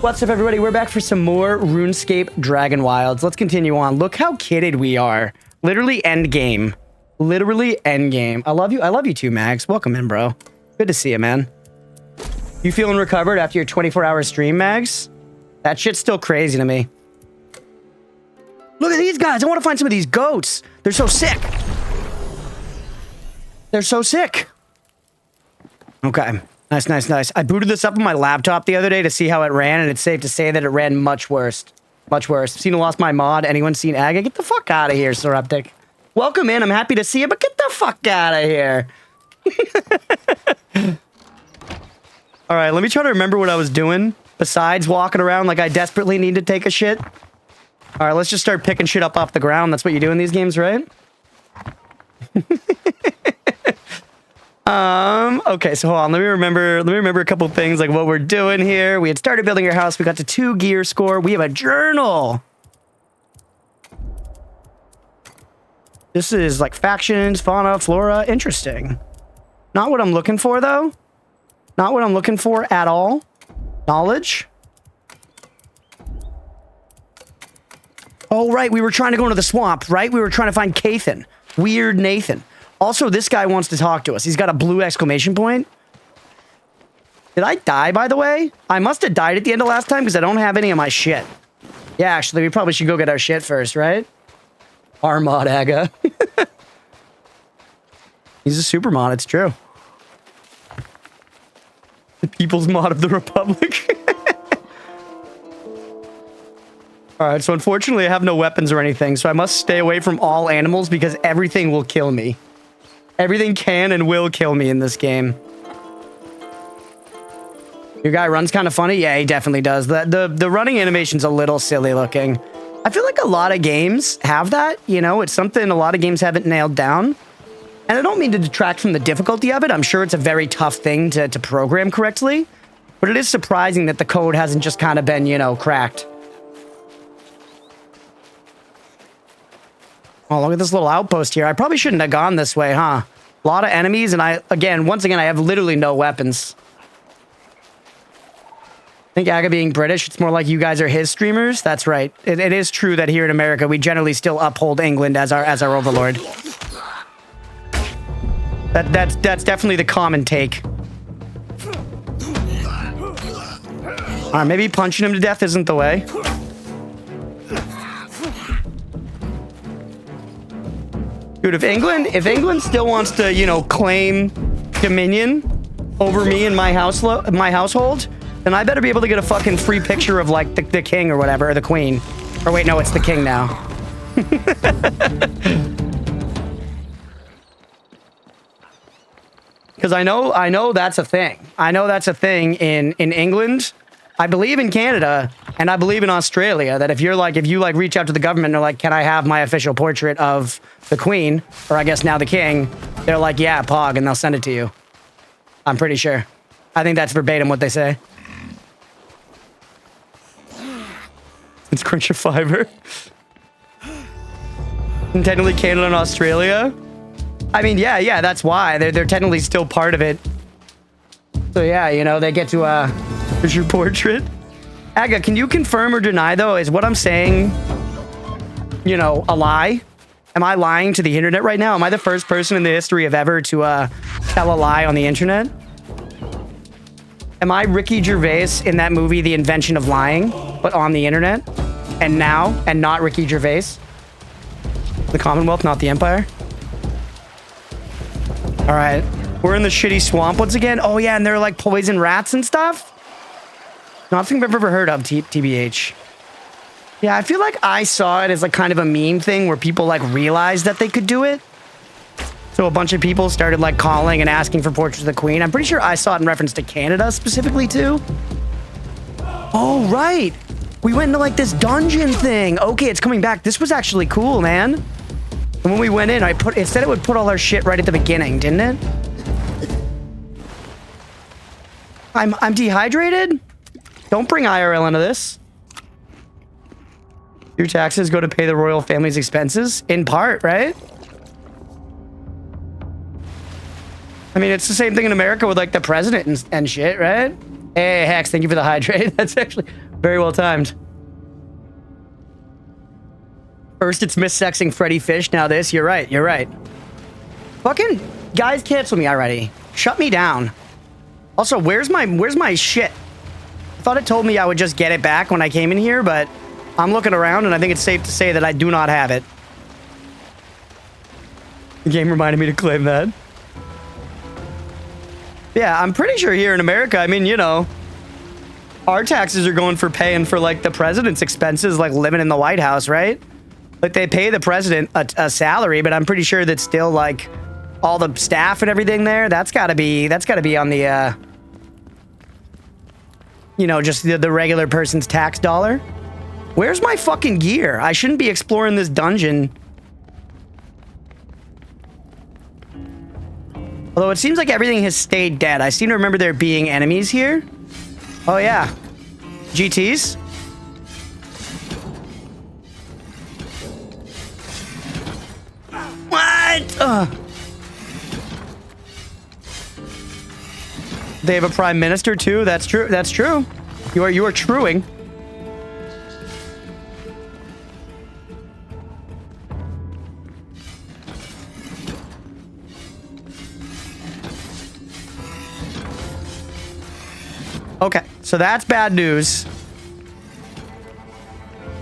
What's up, everybody? We're back for some more RuneScape Dragonwilds. Let's continue on. Look how kitted we are. Literally end game. Literally end game. I love you. I love you too, Max. Welcome in, bro. Good to see you, man. You feeling recovered after your 24-hour stream, Mags? That shit's still crazy to me. Look at these guys. I want to find some of these goats. They're so sick. They're so sick. Okay. Nice, nice, nice. I booted this up on my laptop the other day to see how it ran, and it's safe to say that it ran much worse. Much worse. Seen lost my mod. Anyone seen Aga? Get the fuck out of here, Soruptic. Welcome in. I'm happy to see you, but get the fuck out of here. All right, let me try to remember what I was doing besides walking around like I desperately need to take a shit. All right, let's just start picking shit up off the ground. That's what you do in these games, right? Okay, so hold on. Let me remember a couple things, like what we're doing here. We had started building our house. We got to 2 gear score. We have a journal. This is like factions, fauna, flora. Interesting. Not what I'm looking for, though. Not what I'm looking for at all. Knowledge. Oh, right. We were trying to go into the swamp, right? We were trying to find Kathan. Weird Nathan. Also, this guy wants to talk to us. He's got a blue exclamation point. Did I die, by the way? I must have died at the end of last time because I don't have any of my shit. Yeah, actually, we probably should go get our shit first, right? Our mod, Aga. He's a super mod, it's true. The people's mod of the Republic. Alright, so unfortunately I have no weapons or anything, so I must stay away from all animals because everything will kill me. Everything can and will kill me in this game. Your guy runs kind of funny? Yeah, he definitely does. The running animation's a little silly looking. I feel like a lot of games have that, you know? It's something a lot of games haven't nailed down. And I don't mean to detract from the difficulty of it. I'm sure it's a very tough thing to program correctly. But it is surprising that the code hasn't just kind of been, you know, cracked. Oh, look at this little outpost here. I probably shouldn't have gone this way, huh? A lot of enemies, and once again, I have literally no weapons. I think Aga being British, it's more like you guys are his streamers. That's right. It is true that here in America, we generally still uphold England as our overlord. That's definitely the common take. All right, maybe punching him to death isn't the way. Dude, if England still wants to, you know, claim dominion over me and my household, then I better be able to get a fucking free picture of, like, the king or whatever, or the queen. Or wait, no, it's the king now. Because I know that's a thing. I know that's a thing in England. I believe in Canada, and I believe in Australia, that if you reach out to the government and they're like, can I have my official portrait of the queen, or I guess now the king, they're like, yeah, pog, and they'll send it to you. I'm pretty sure. I think that's verbatim what they say. It's Crunchpuff Fiber. And technically Canada and Australia. I mean, yeah, that's why. They're technically still part of it. So yeah, you know, they get to, there's your portrait. Aga, can you confirm or deny, though? Is what I'm saying, you know, a lie? Am I lying to the internet right now? Am I the first person in the history of ever to tell a lie on the internet? Am I Ricky Gervais in that movie, The Invention of Lying, but on the internet? And not Ricky Gervais? The Commonwealth, not the Empire? All right. We're in the shitty swamp once again. Oh, yeah, and they're like poison rats and stuff? Nothing I've ever heard of, TBH. Yeah, I feel like I saw it as like kind of a meme thing where people like realized that they could do it. So a bunch of people started like calling and asking for portraits of the queen. I'm pretty sure I saw it in reference to Canada specifically too. Oh, right. We went into like this dungeon thing. Okay, it's coming back. This was actually cool, man. And when we went in, it said it would put all our shit right at the beginning, didn't it? I'm dehydrated? Don't bring IRL into this. Your taxes go to pay the royal family's expenses? In part, right? I mean, it's the same thing in America with, like, the president and shit, right? Hey, Hex, thank you for the hydrate. That's actually... Very well timed. First, it's missexing Freddy Fish. Now this. You're right. You're right. Fucking guys, cancel me already. Shut me down. Also, where's my shit? I thought it told me I would just get it back when I came in here, but I'm looking around and I think it's safe to say that I do not have it. The game reminded me to claim that. Yeah, I'm pretty sure here in America, I mean, you know, our taxes are going for paying for, like, the president's expenses, like living in the White House, right? Like, they pay the president a salary, but I'm pretty sure that still, like, all the staff and everything there, that's gotta be on the, you know, just the regular person's tax dollar. Where's my fucking gear? I shouldn't be exploring this dungeon. Although it seems like everything has stayed dead. I seem to remember there being enemies here. Oh, yeah. GTs. What? They have a prime minister too. That's true. That's true. You are truing. Okay, so that's bad news.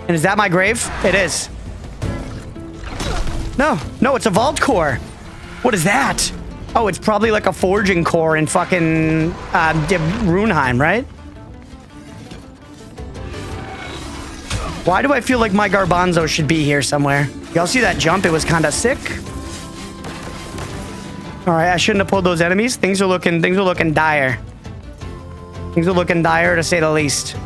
And is that my grave? It is. No, it's a vault core. What is that? Oh, it's probably like a forging core in fucking Runeheim, right? Why do I feel like my Garbanzo should be here somewhere? Y'all see that jump? It was kind of sick. All right, I shouldn't have pulled those enemies. Things are looking dire. Things are looking dire, to say the least.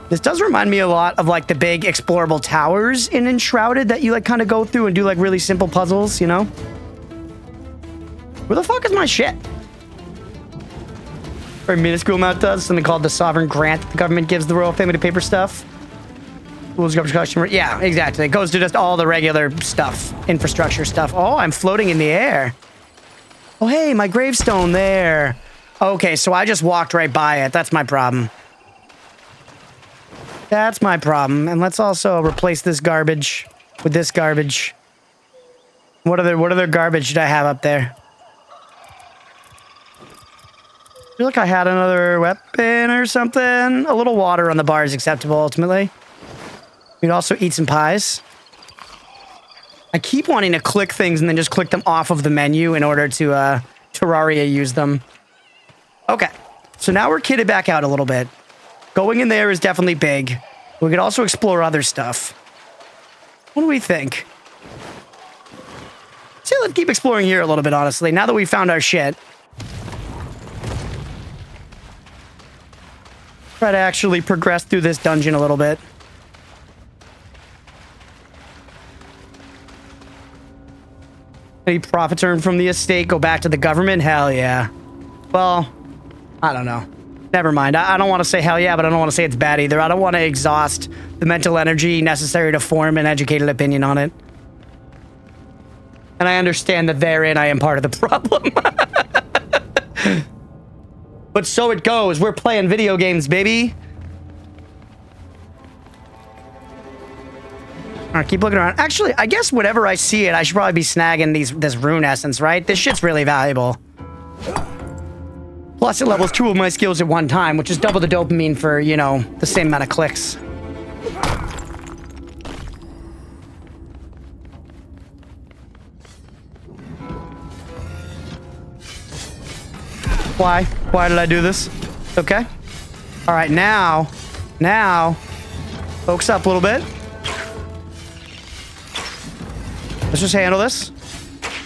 This does remind me a lot of, like, the big explorable towers in Enshrouded that you, like, kind of go through and do, like, really simple puzzles, you know? Where the fuck is my shit? Very minuscule amount does. Something called the Sovereign Grant that the government gives the royal family to pay for stuff. Yeah, exactly. It goes to just all the regular stuff. Infrastructure stuff. Oh, I'm floating in the air. Oh, hey, my gravestone there. Okay, so I just walked right by it. That's my problem. That's my problem. And let's also replace this garbage with this garbage. What other garbage did I have up there? I feel like I had another weapon or something. A little water on the bar is acceptable, ultimately. We'd also eat some pies. I keep wanting to click things and then just click them off of the menu in order to Terraria use them. Okay, so now we're kitted back out a little bit. Going in there is definitely big. We could also explore other stuff. What do we think? See, let's keep exploring here a little bit, honestly, now that we found our shit. Try to actually progress through this dungeon a little bit. Any profits earned from the estate go back to the government? Hell yeah. Well, I don't know. Never mind. I don't want to say hell yeah, but I don't want to say it's bad either. I don't want to exhaust the mental energy necessary to form an educated opinion on it. And I understand that therein I am part of the problem. But so it goes. We're playing video games, baby. All right, keep looking around. Actually, I guess whenever I see it, I should probably be snagging this rune essence, right? This shit's really valuable. Plus, it levels 2 of my skills at one time, which is double the dopamine for, you know, the same amount of clicks. Why? Why did I do this? Okay. All right, now, focus up a little bit. Let's just handle this.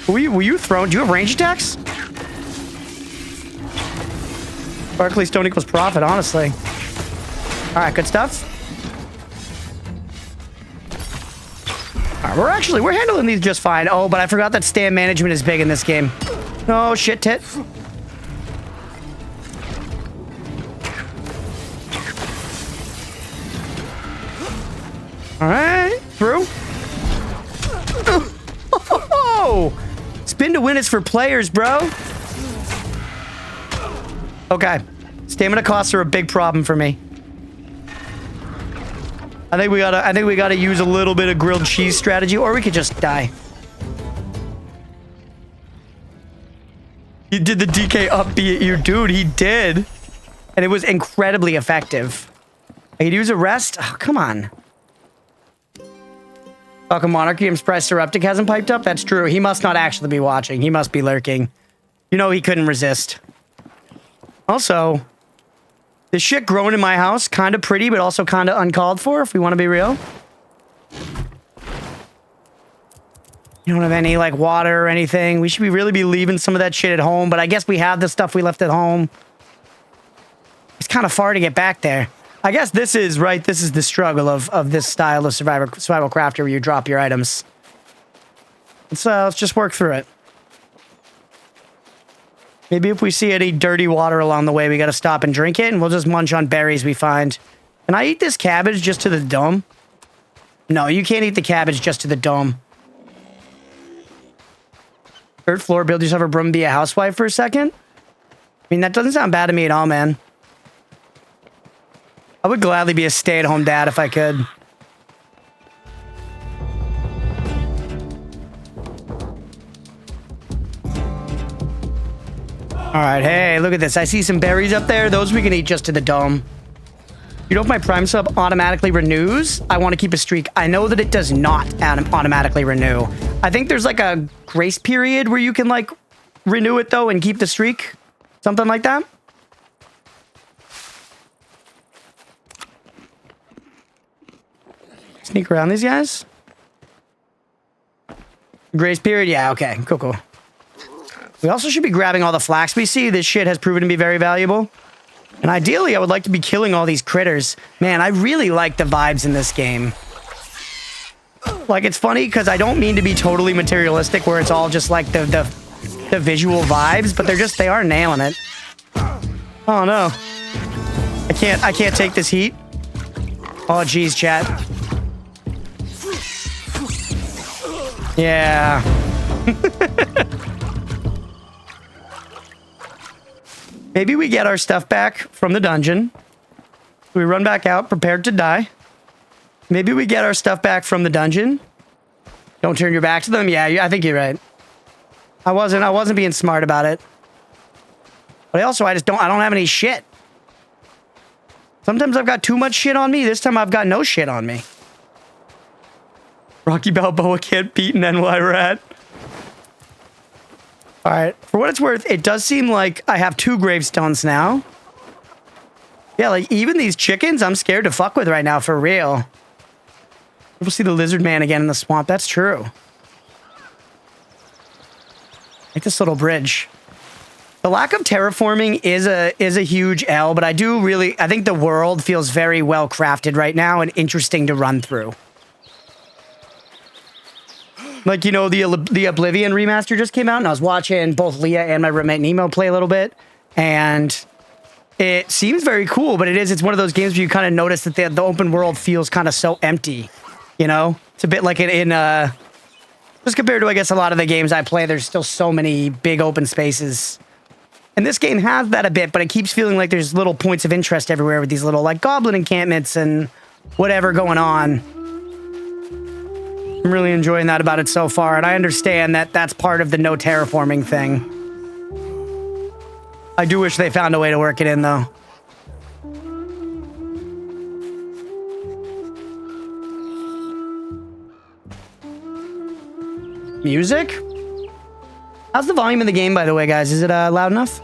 Were you thrown? Do you have range attacks? Sparkly stone equals profit, honestly. All right, good stuff. All right, we're handling these just fine. Oh, but I forgot that stand management is big in this game. Oh, shit tit. All right, through. Oh, spin to win is for players, bro. Okay, stamina costs are a big problem for me. I think we gotta use a little bit of grilled cheese strategy, or we could just die. He did the DK upbeat at you, dude. He did. And it was incredibly effective. I could use a rest. Oh, come on. Fucking Monarchy, I'm surprised Sereptic hasn't piped up. That's true. He must not actually be watching. He must be lurking. You know he couldn't resist. Also, this shit growing in my house, kind of pretty, but also kind of uncalled for, if we want to be real. You don't have any, like, water or anything. We should really be leaving some of that shit at home, but I guess we have the stuff we left at home. It's kind of far to get back there. I guess this is, right, this is the struggle of this style of survival crafter where you drop your items. Let's just work through it. Maybe if we see any dirty water along the way, we gotta stop and drink it, and we'll just munch on berries we find. Can I eat this cabbage just to the dome? No, you can't eat the cabbage just to the dome. Third floor, build yourself a broom and be a housewife for a second? I mean, that doesn't sound bad to me at all, man. I would gladly be a stay-at-home dad if I could. Alright, hey, look at this. I see some berries up there. Those we can eat just to the dome. You know if my Prime sub automatically renews? I want to keep a streak. I know that it does not automatically renew. I think there's like a grace period where you can like renew it though and keep the streak. Something like that. Sneak around these guys. Grace period? Yeah, okay. Cool, cool. We also should be grabbing all the flax we see. This shit has proven to be very valuable. And ideally, I would like to be killing all these critters. Man, I really like the vibes in this game. Like, it's funny because I don't mean to be totally materialistic where it's all just like the visual vibes, but they are nailing it. Oh no. I can't take this heat. Oh geez, chat. Yeah. Maybe we get our stuff back from the dungeon. We run back out, prepared to die. Maybe we get our stuff back from the dungeon. Don't turn your back to them. Yeah, I think you're right. I wasn't being smart about it. But I don't have any shit. Sometimes I've got too much shit on me. This time I've got no shit on me. Rocky Balboa can't beat an NY rat. Alright, for what it's worth, it does seem like I have 2 gravestones now. Yeah, like, even these chickens, I'm scared to fuck with right now, for real. We'll see the lizard man again in the swamp, that's true. Like this little bridge. The lack of terraforming is a huge L, but I think the world feels very well crafted right now and interesting to run through. Like, you know, the Oblivion remaster just came out, and I was watching both Leah and my roommate Nemo play a little bit, and it seems very cool, but it's one of those games where you kind of notice that the open world feels kind of so empty, you know? It's a bit like just compared to, I guess, a lot of the games I play, there's still so many big open spaces. And this game has that a bit, but it keeps feeling like there's little points of interest everywhere with these little, like, goblin encampments and whatever going on. I'm really enjoying that about it so far, and I understand that that's part of the no terraforming thing. I do wish they found a way to work it in, though. Music? How's the volume in the game, by the way, guys? Is it loud enough?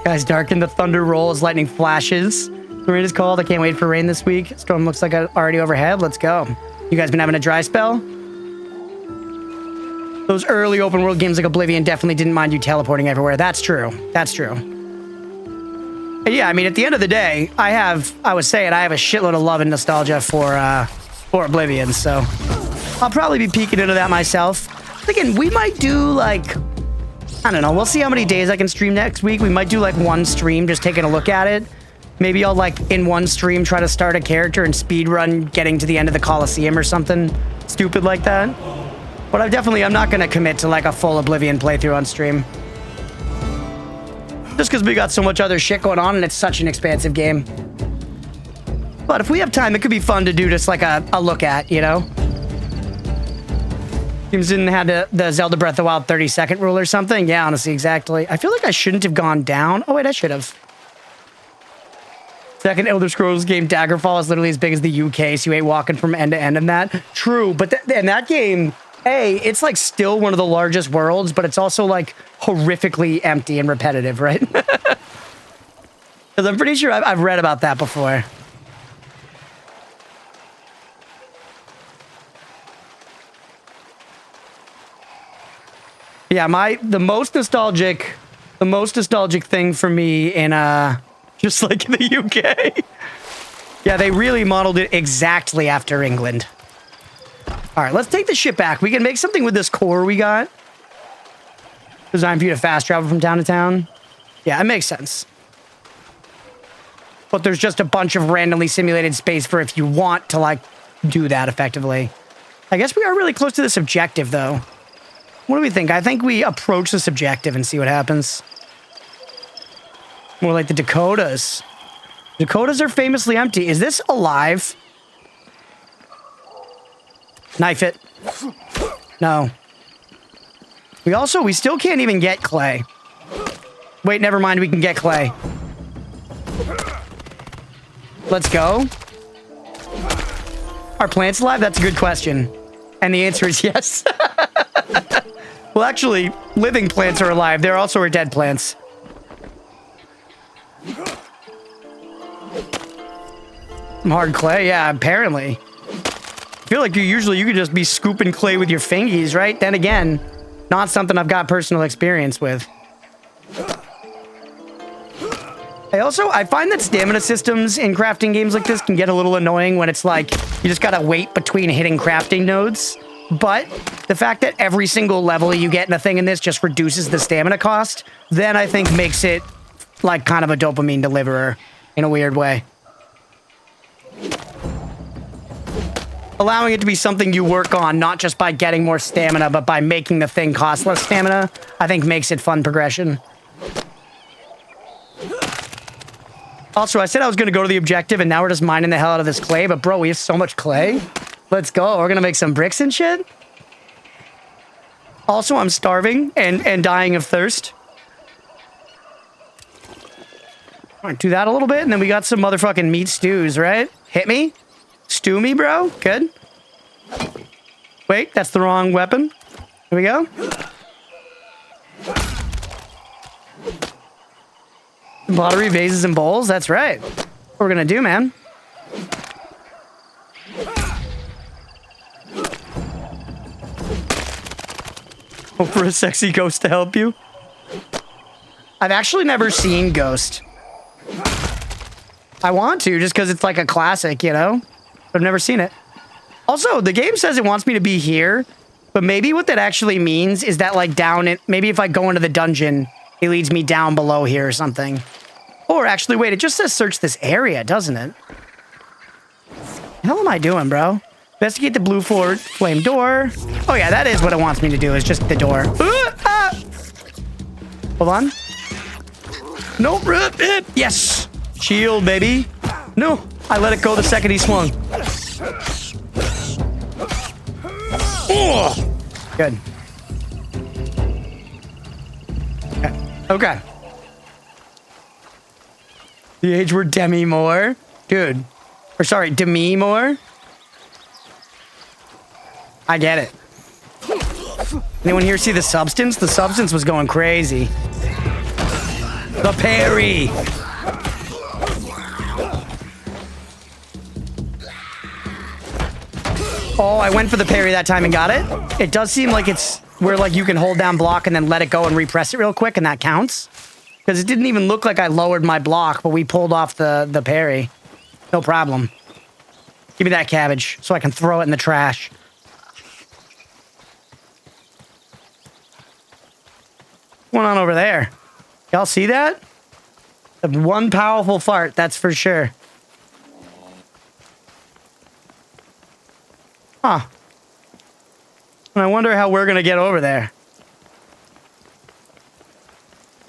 Guys, darken, the thunder rolls, lightning flashes. The rain is cold. I can't wait for rain this week. Storm looks like already overhead. Let's go. You guys been having a dry spell? Those early open world games like Oblivion definitely didn't mind you teleporting everywhere. That's true. That's true. And yeah, I mean, at the end of the day, I have a shitload of love and nostalgia for Oblivion, so I'll probably be peeking into that myself. Again, we might do, like, I don't know. We'll see how many days I can stream next week. We might do, like, one stream just taking a look at it. Maybe I'll, like, in one stream try to start a character and speedrun getting to the end of the Coliseum or something stupid like that. But I'm not going to commit to, like, a full Oblivion playthrough on stream. Just because we got so much other shit going on and it's such an expansive game. But if we have time, it could be fun to do just like a look at, you know? Seems didn't have the Zelda Breath of the Wild 30-second rule or something. Yeah, honestly, exactly. I feel like I shouldn't have gone down. Oh, wait, I should have. Second Elder Scrolls game, Daggerfall, is literally as big as the UK, so you ain't walking from end to end in that. True, but in that game, it's like still one of the largest worlds, but it's also like horrifically empty and repetitive, right? Because I'm pretty sure I've read about that before. Yeah, the most nostalgic thing for me in just like in the UK. Yeah, they really modeled it exactly after England. All right, let's take the ship back. We can make something with this core we got. Designed for you to fast travel from town to town. Yeah, it makes sense. But there's just a bunch of randomly simulated space for if you want to like do that effectively. I guess we are really close to this objective though. What do we think? I think we approach this objective and see what happens. More like the Dakotas. Dakotas are famously empty. Is this alive? Knife it. No. We still can't even get clay. Wait, never mind. We can get clay. Let's go. Are plants alive? That's a good question. And the answer is yes. Well, actually, living plants are alive. There also are dead plants. Some hard clay? Yeah, apparently. I feel like you could just be scooping clay with your fingies, right? Then again, not something I've got personal experience with. I find that stamina systems in crafting games like this can get a little annoying when it's like, you just gotta wait between hitting crafting nodes. But the fact that every single level you get in a thing in this just reduces the stamina cost, then I think makes it like kind of a dopamine deliverer in a weird way. Allowing it to be something you work on, not just by getting more stamina, but by making the thing cost less stamina, I think makes it fun progression. Also, I said I was going to go to the objective, and now we're just mining the hell out of this clay, but bro, we have so much clay. Let's go. We're going to make some bricks and shit. Also, I'm starving and dying of thirst. All right, do that a little bit, and then we got some motherfucking meat stews, right? Hit me. Stew me, bro. Good. Wait, that's the wrong weapon. Here we go. Pottery, vases, and bowls. That's right. What we're going to do, man. Hope for a sexy ghost to help you. I've actually never seen Ghost. I want to, just because it's like a classic, you know? But I've never seen it. Also, the game says it wants me to be here, but maybe what that actually means is that, like, maybe if I go into the dungeon, it leads me down below here or something. Or actually, wait, it just says search this area, doesn't it? The hell am I doing, bro? Investigate the blue flame door. Oh, yeah, that is what it wants me to do, is just the door. Hold on. Nope. Yes. Shield, baby. No, I let it go the second he swung. Oh, good. Okay. The age were Demi Moore. Dude. Or sorry, Demi Moore. I get it. Anyone here see the substance? The substance was going crazy. The parry. Oh, I went for the parry that time and got it. It does seem like it's where like you can hold down block and then let it go and repress it real quick, and that counts. Because it didn't even look like I lowered my block, but we pulled off the parry. No problem. Give me that cabbage so I can throw it in the trash. What's going on over there? Y'all see that? One powerful fart, that's for sure. Huh. And I wonder how we're going to get over there.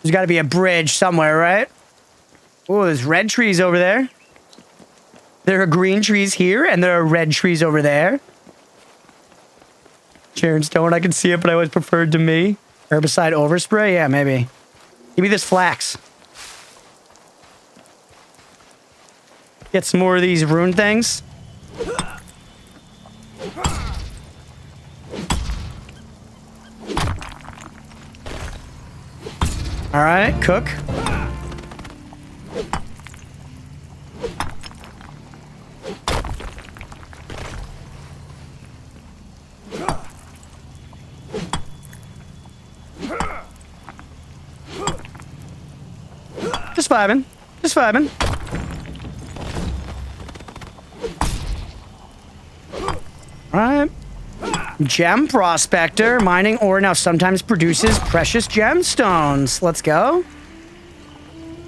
There's got to be a bridge somewhere, right? Oh, there's red trees over there. There are green trees here, and there are red trees over there. Sharon Stone, I can see it, but I always preferred to me. Herbicide overspray? Yeah, maybe. Give me this flax. Get some more of these rune things. All right, cook. Just vibing. Just vibing. All right. Gem prospector. Mining ore now sometimes produces precious gemstones. Let's go.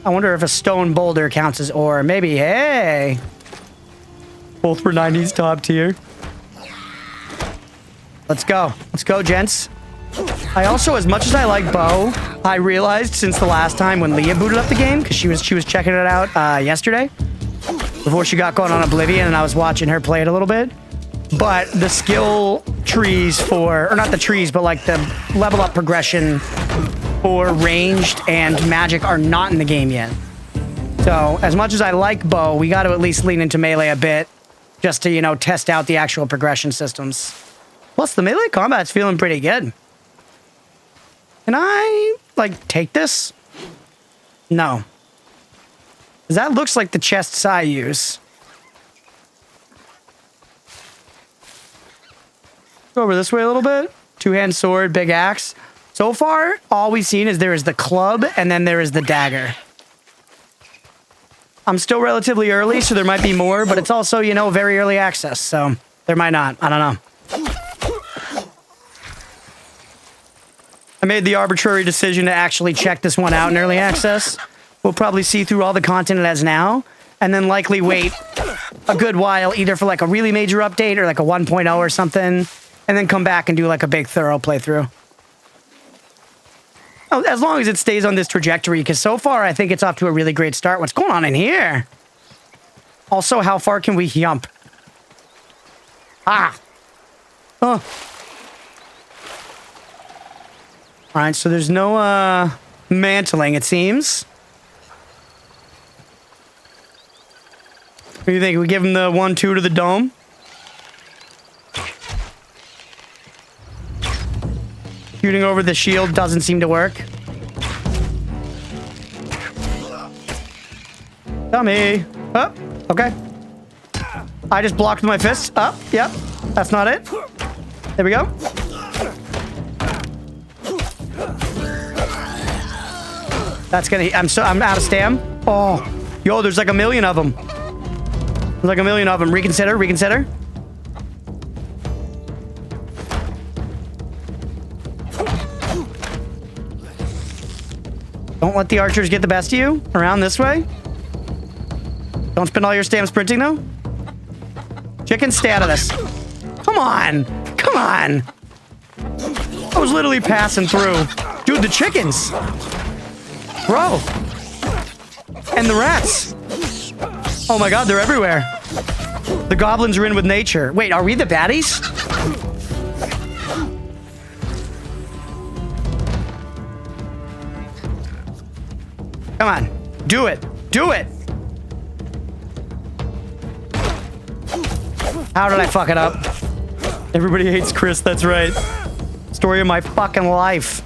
I wonder if a stone boulder counts as ore. Maybe. Hey. Both were 90s top tier. Let's go. Let's go, gents. I also, as much as I like Bo, I realized since the last time when Leah booted up the game, because she was checking it out yesterday, before she got going on Oblivion, and I was watching her play it a little bit. But the skill trees for, or not the trees, but like the level up progression for ranged and magic are not in the game yet. So as much as I like Bo, we got to at least lean into melee a bit just to, you know, test out the actual progression systems. Plus the melee combat's feeling pretty good. Can I, like, take this? No. 'Cause that looks like the chests I use. Go over this way a little bit. Two-hand sword, big axe. So far, all we've seen is there is the club and then there is the dagger. I'm still relatively early, so there might be more, but it's also, you know, very early access, so there might not. I don't know. I made the arbitrary decision to actually check this one out in early access. We'll probably see through all the content it has now, and then likely wait a good while, either for like a really major update or like a 1.0 or something, and then come back and do like a big thorough playthrough. Oh, as long as it stays on this trajectory, because so far I think it's off to a really great start. What's going on in here? Also, how far can we jump? Ah. Oh. All right, so there's no mantling, it seems. What do you think? We give him the 1-2 to the dome? Shooting over the shield doesn't seem to work. Dummy. Oh, okay. I just blocked with my fists. Oh, yep. That's not it. There we go. That's gonna... I'm out of stam. Oh. Yo, there's like a million of them. There's like a million of them. Reconsider, reconsider. Don't let the archers get the best of you. Around this way. Don't spend all your stam sprinting, though. Chicken, stay out of this. Come on. Come on. I was literally passing through. Dude, the chickens. Bro. And the rats. Oh my god, they're everywhere. The goblins are in with nature. Wait, are we the baddies? Come on. Do it. Do it. How did I fuck it up? Everybody hates Chris, that's right. Story of my fucking life.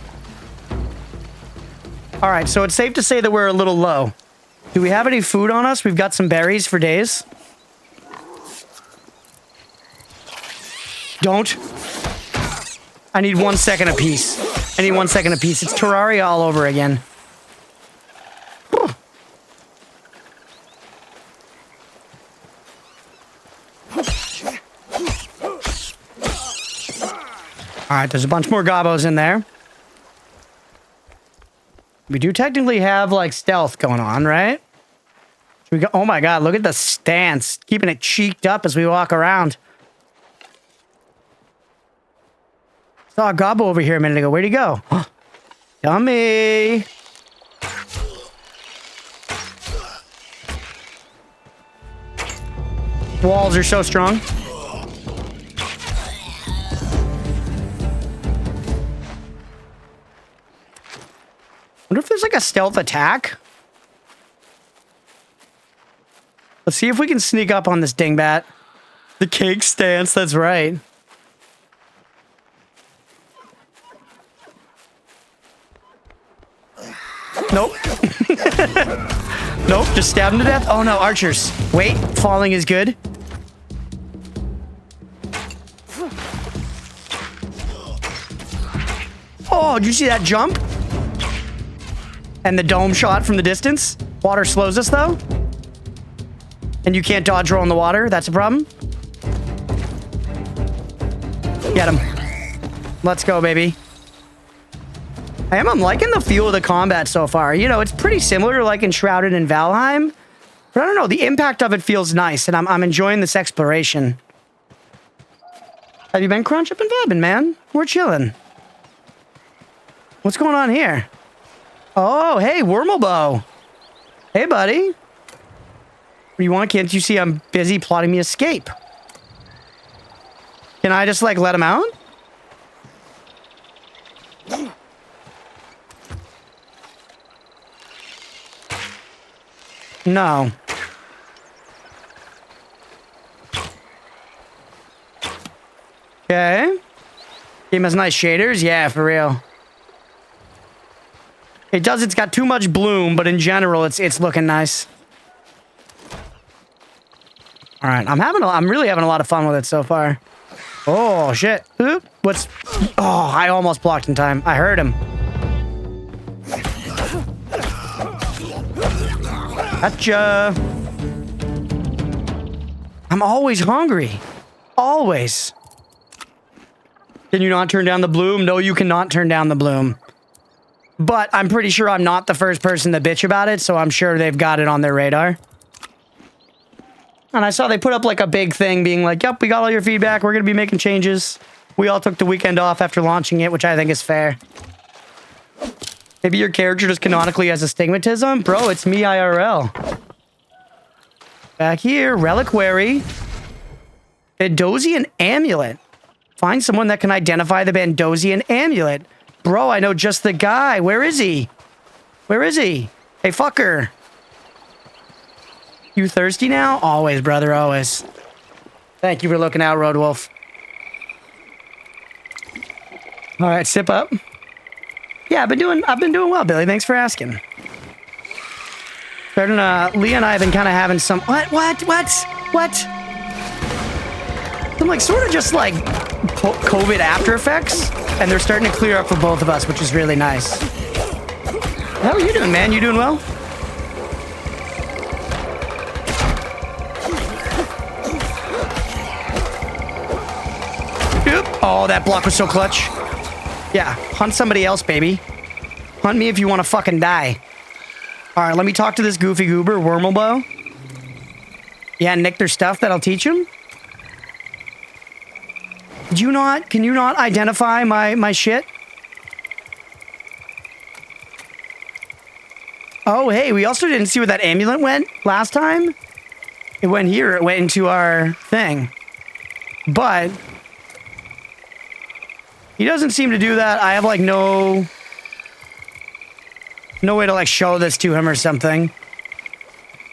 All right, so it's safe to say that we're a little low. Do we have any food on us? We've got some berries for days. Don't. I need 1 second apiece. I need 1 second apiece. It's Terraria all over again. All right, there's a bunch more gobbos in there. We do technically have, like, stealth going on, right? Should we go? Oh my god, look at the stance. Keeping it cheeked up as we walk around. Saw a gobbo over here a minute ago. Where'd he go? Dummy. Walls are so strong. Wonder if there's like a stealth attack. Let's see if we can sneak up on this dingbat. The cake stance, that's right. Nope. Nope, just stab him to death. Oh no, archers. Wait, falling is good. Oh, did you see that jump? And the dome shot from the distance. Water slows us though. And you can't dodge roll in the water. That's a problem. Get him. Let's go, baby. I'm liking the feel of the combat so far. You know, it's pretty similar to like Enshrouded and Valheim. But I don't know, the impact of it feels nice, and I'm enjoying this exploration. Have you been Crunch? I've been vabbing, man. We're chilling. What's going on here? Oh, hey, Wormelbow. Hey, buddy. What do you want? Can't you see I'm busy plotting me escape? Can I just, like, let him out? No. Okay. Game has nice shaders. Yeah, for real. It does. It's got too much bloom, but in general, it's looking nice. All right, I'm really having a lot of fun with it so far. Oh shit! Oop. What's? Oh, I almost blocked in time. I heard him. Gotcha. I'm always hungry. Always. Can you not turn down the bloom? No, you cannot turn down the bloom. But I'm pretty sure I'm not the first person to bitch about it, so I'm sure they've got it on their radar. And I saw they put up like a big thing being like, yep, we got all your feedback. We're going to be making changes. We all took the weekend off after launching it, which I think is fair. Maybe your character just canonically has astigmatism? Bro, it's me IRL. Back here, Reliquary. Bandosian Amulet. Find someone that can identify the Bandosian Amulet. Bro, I know just the guy. Where is he? Where is he? Hey, fucker. You thirsty now? Always, brother, always. Thank you for looking out, Road Wolf. All right, sip up. Yeah, I've been doing well, Billy. Thanks for asking. Leah and I have been kind of having some... What? I'm like, sort of just like COVID after effects, and they're starting to clear up for both of us, which is really nice. How are you doing, man? You doing well? Oop. Oh, that block was so clutch. Yeah, hunt somebody else, baby. Hunt me if you want to fucking die. All right, let me talk to this goofy goober, Wormelbow. Yeah, nick their stuff, that'll teach him. Can you not identify my shit? Oh, hey, we also didn't see where that amulet went last time. It went here, it went into our thing. But... he doesn't seem to do that. I have, like, no way to, like, show this to him or something.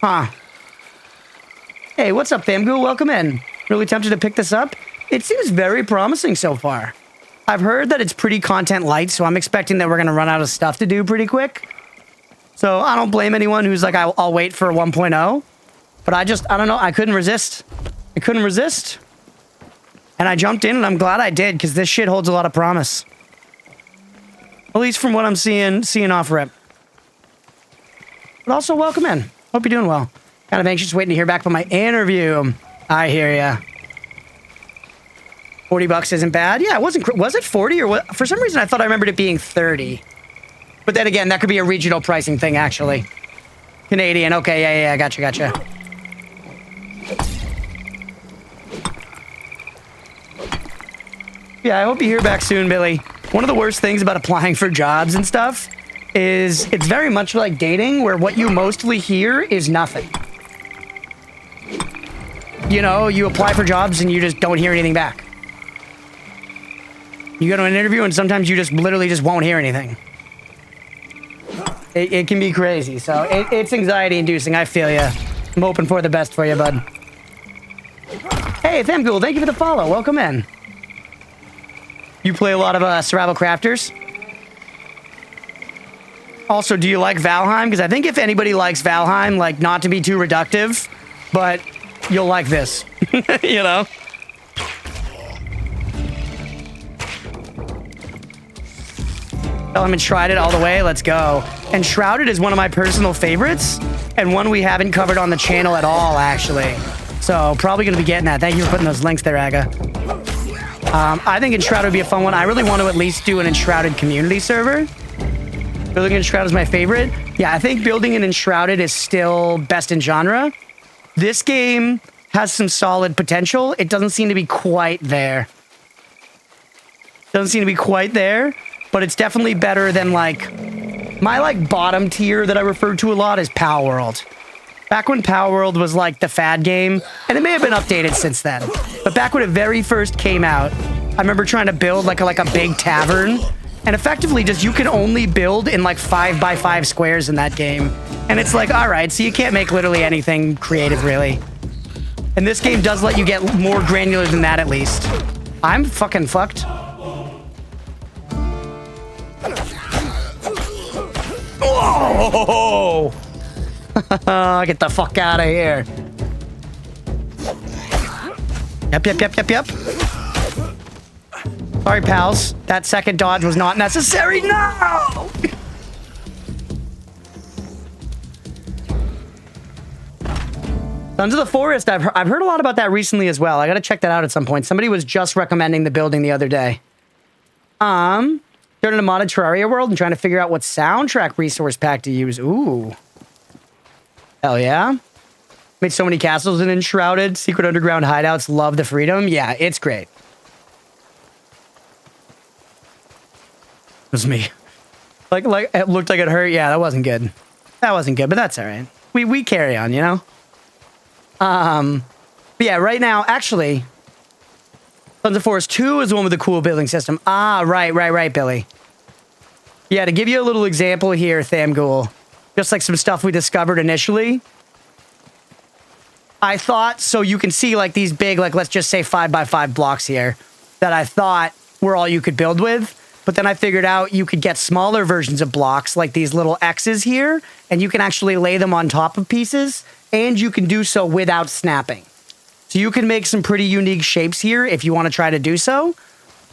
Huh. Hey, what's up, Bamgoo? Welcome in. Really tempted to pick this up? It seems very promising so far. I've heard that it's pretty content light, so I'm expecting that we're going to run out of stuff to do pretty quick. So I don't blame anyone who's like, I'll wait for 1.0. But I don't know. I couldn't resist. And I jumped in, and I'm glad I did, because this shit holds a lot of promise. At least from what I'm seeing off rip. But also, welcome in. Hope you're doing well. Kind of anxious waiting to hear back from my interview. I hear ya. $40 isn't bad. Yeah, was it 40 or what? For some reason, I thought I remembered it being 30. But then again, that could be a regional pricing thing, actually. Canadian. Okay, yeah, gotcha. Yeah, I hope you hear back soon, Billy. One of the worst things about applying for jobs and stuff is it's very much like dating, where what you mostly hear is nothing. you know, you apply for jobs and you just don't hear anything back. You go to an interview and sometimes you just literally just won't hear anything. It can be crazy. So it's anxiety inducing. I feel you. I'm hoping for the best for you, bud. Hey, Thamghoul, thank you for the follow. Welcome in. You play a lot of survival crafters? Also, do you like Valheim? Because I think if anybody likes Valheim, like, not to be too reductive, but you'll like this. You know? Element Shrouded all the way. Let's go. And Shrouded is one of my personal favorites, and one we haven't covered on the channel at all, actually. So, probably going to be getting that. Thank you for putting those links there, Aga. I think Enshrouded would be a fun one. I really want to at least do an Enshrouded community server. Building Enshrouded is my favorite. Yeah, I think building an Enshrouded is still best in genre. This game has some solid potential. It doesn't seem to be quite there. Doesn't seem to be quite there, but it's definitely better than, like, my, like, bottom tier that I refer to a lot is Power World. Back when Power World was, like, the fad game, and it may have been updated since then, but back when it very first came out, I remember trying to build, like a big tavern, and effectively just you can only build in, like, 5x5 squares in that game. And it's like, all right, so you can't make literally anything creative, really. And this game does let you get more granular than that, at least. I'm fucking fucked. Oh! Get the fuck out of here. Yep. Sorry, pals. That second dodge was not necessary. No! Sons of the Forest. I've heard a lot about that recently as well. I gotta check that out at some point. Somebody was just recommending the building the other day. Turning a modded Terraria world and trying to figure out what soundtrack resource pack to use. Ooh. Hell yeah. Made so many castles in Enshrouded. Secret underground hideouts. Love the freedom. Yeah, it's great. It was me. Like it looked like it hurt. Yeah, that wasn't good. That wasn't good, but that's all right. We carry on, you know? But yeah, right now, actually, Sons of Forest 2 is the one with the cool building system. Ah, right, Billy. Yeah, to give you a little example here, Thamghoul, just like some stuff we discovered initially. I thought, so you can see like these big, like let's just say 5x5 blocks here that I thought were all you could build with. But then I figured out you could get smaller versions of blocks like these little X's here, and you can actually lay them on top of pieces, and you can do so without snapping. So you can make some pretty unique shapes here if you want to try to do so.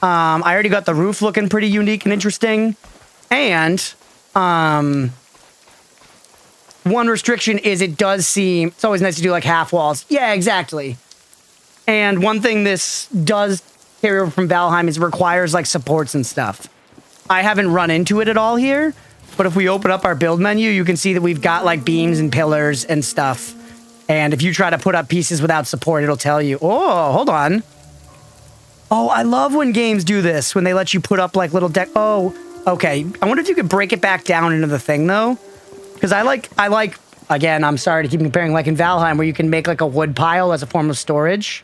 I already got the roof looking pretty unique and interesting. And one restriction is it does seem, it's always nice to do like half walls. Yeah, exactly. And one thing this does carry over from Valheim is it requires like supports and stuff. I haven't run into it at all here, but if we open up our build menu, you can see that we've got like beams and pillars and stuff. And if you try to put up pieces without support, it'll tell you, oh, hold on. Oh, I love when games do this, when they let you put up like little deck. Oh, okay. I wonder if you could break it back down into the thing though. Because I like, again, I'm sorry to keep comparing, like in Valheim where you can make like a wood pile as a form of storage.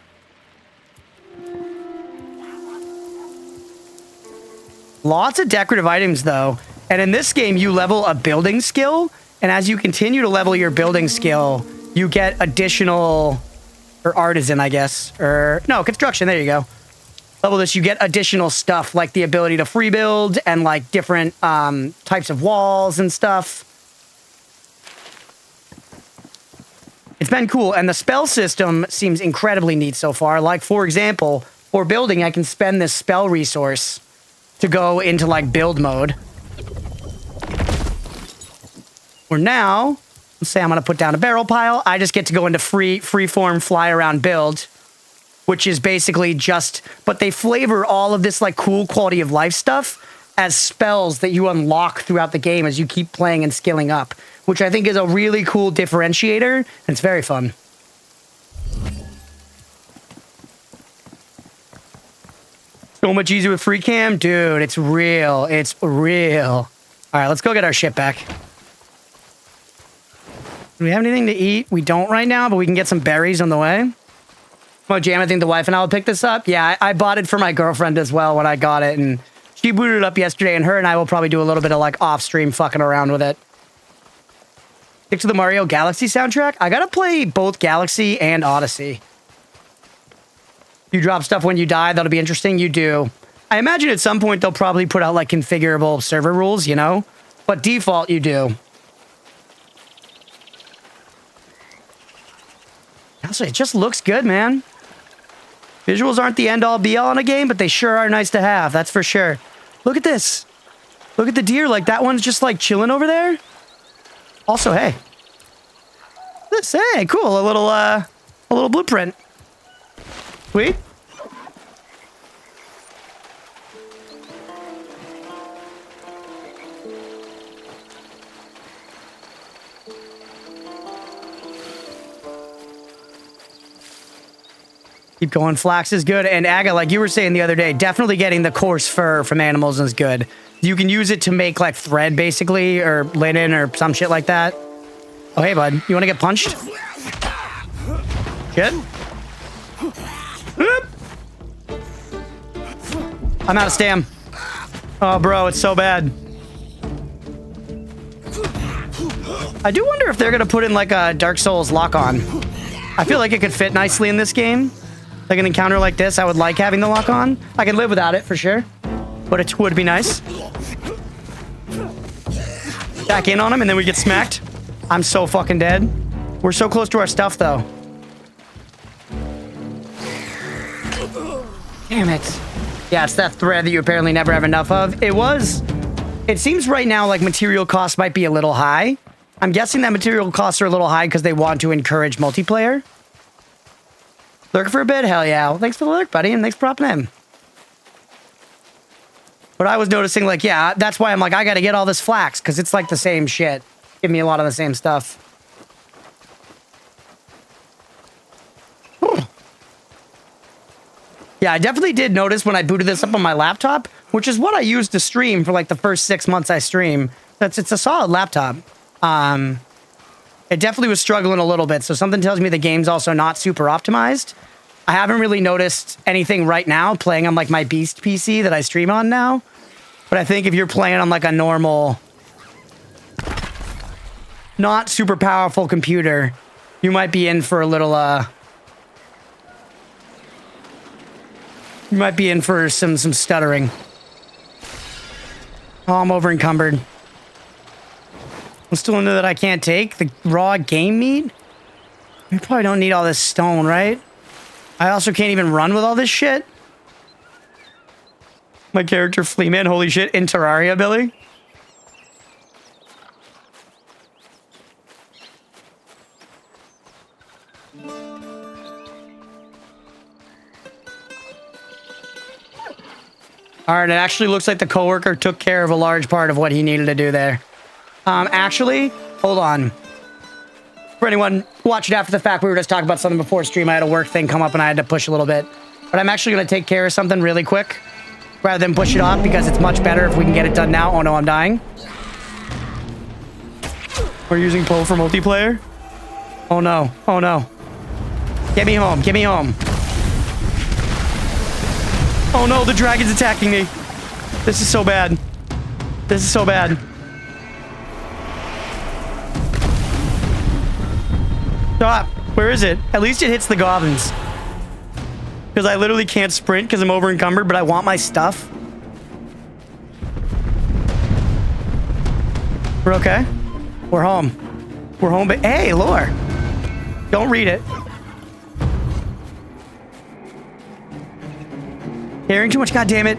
Lots of decorative items though. And in this game, you level a building skill. And as you continue to level your building skill, you get additional, or artisan, I guess, or no, construction, there you go. Level this, you get additional stuff like the ability to free build and like different types of walls and stuff. It's been cool, and the spell system seems incredibly neat so far. Like, for example, for building, I can spend this spell resource to go into like build mode. Or now, let's say I'm going to put down a barrel pile. I just get to go into free-form fly around build, which is basically just, but they flavor all of this like cool quality of life stuff as spells that you unlock throughout the game as you keep playing and skilling up, which I think is a really cool differentiator, and it's very fun. So much easier with free cam. Dude, it's real. It's real. All right, let's go get our shit back. Do we have anything to eat? We don't right now, but we can get some berries on the way. Well, Jam, I think the wife and I will pick this up. Yeah, I bought it for my girlfriend as well when I got it, and she booted it up yesterday, and her and I will probably do a little bit of like off-stream fucking around with it. Stick to the Mario Galaxy soundtrack. I gotta play both Galaxy and Odyssey. You drop stuff when you die. That'll be interesting. You do. I imagine at some point they'll probably put out like configurable server rules, you know? But default, you do. Also, it just looks good, man. Visuals aren't the end-all be-all in a game, but they sure are nice to have. That's for sure. Look at this. Look at the deer. Like, that one's just, like, chilling over there. Also, hey. This, hey, cool. A little blueprint. Sweet. Keep going. Flax is good. And Aga, like you were saying the other day, definitely getting the coarse fur from animals is good. You can use it to make like thread, basically, or linen or some shit like that. Oh, hey, bud. You want to get punched? Shit. I'm out of stam. Oh, bro, it's so bad. I do wonder if they're going to put in like a Dark Souls lock-on. I feel like it could fit nicely in this game. Like an encounter like this, I would like having the lock-on. I can live without it for sure, but it would be nice. Back in on him and then we get smacked. I'm so fucking dead. We're so close to our stuff though. Damn it. Yeah, it's that thread that you apparently never have enough of. It seems right now like material costs might be a little high. I'm guessing that material costs are a little high because they want to encourage multiplayer. Lurk for a bit? Hell yeah. Well, thanks for the lurk, buddy, and thanks for popping in. But I was noticing, like, yeah, that's why I'm like, I gotta get all this flax, because it's like the same shit. Give me a lot of the same stuff. Yeah, I definitely did notice when I booted this up on my laptop, which is what I used to stream for like the first 6 months I stream. It's a solid laptop. It definitely was struggling a little bit, so something tells me the game's also not super optimized. I haven't really noticed anything right now playing on like my Beast PC that I stream on now. But I think if you're playing on like a normal, not super powerful computer, you might be in for a little, you might be in for some stuttering. Oh, I'm over encumbered. I'm still into that I can't take the raw game meat. We probably don't need all this stone, right? I also can't even run with all this shit. My character Fleaman, holy shit, in Terraria, Billy. All right, it actually looks like the coworker took care of a large part of what he needed to do there. Actually, hold on. For anyone watching after the fact, we were just talking about something before stream. I had a work thing come up and I had to push a little bit. But I'm actually going to take care of something really quick rather than push it off because it's much better if we can get it done now. Oh no, I'm dying. We're using Poe for multiplayer. Oh no, oh no. Get me home, get me home. Oh no, the dragon's attacking me. This is so bad. This is so bad. Stop. Where is it? At least it hits the goblins. Because I literally can't sprint because I'm over encumbered, but I want my stuff. We're okay. We're home. We're home, but hey, lore. Don't read it. Caring too much, goddammit.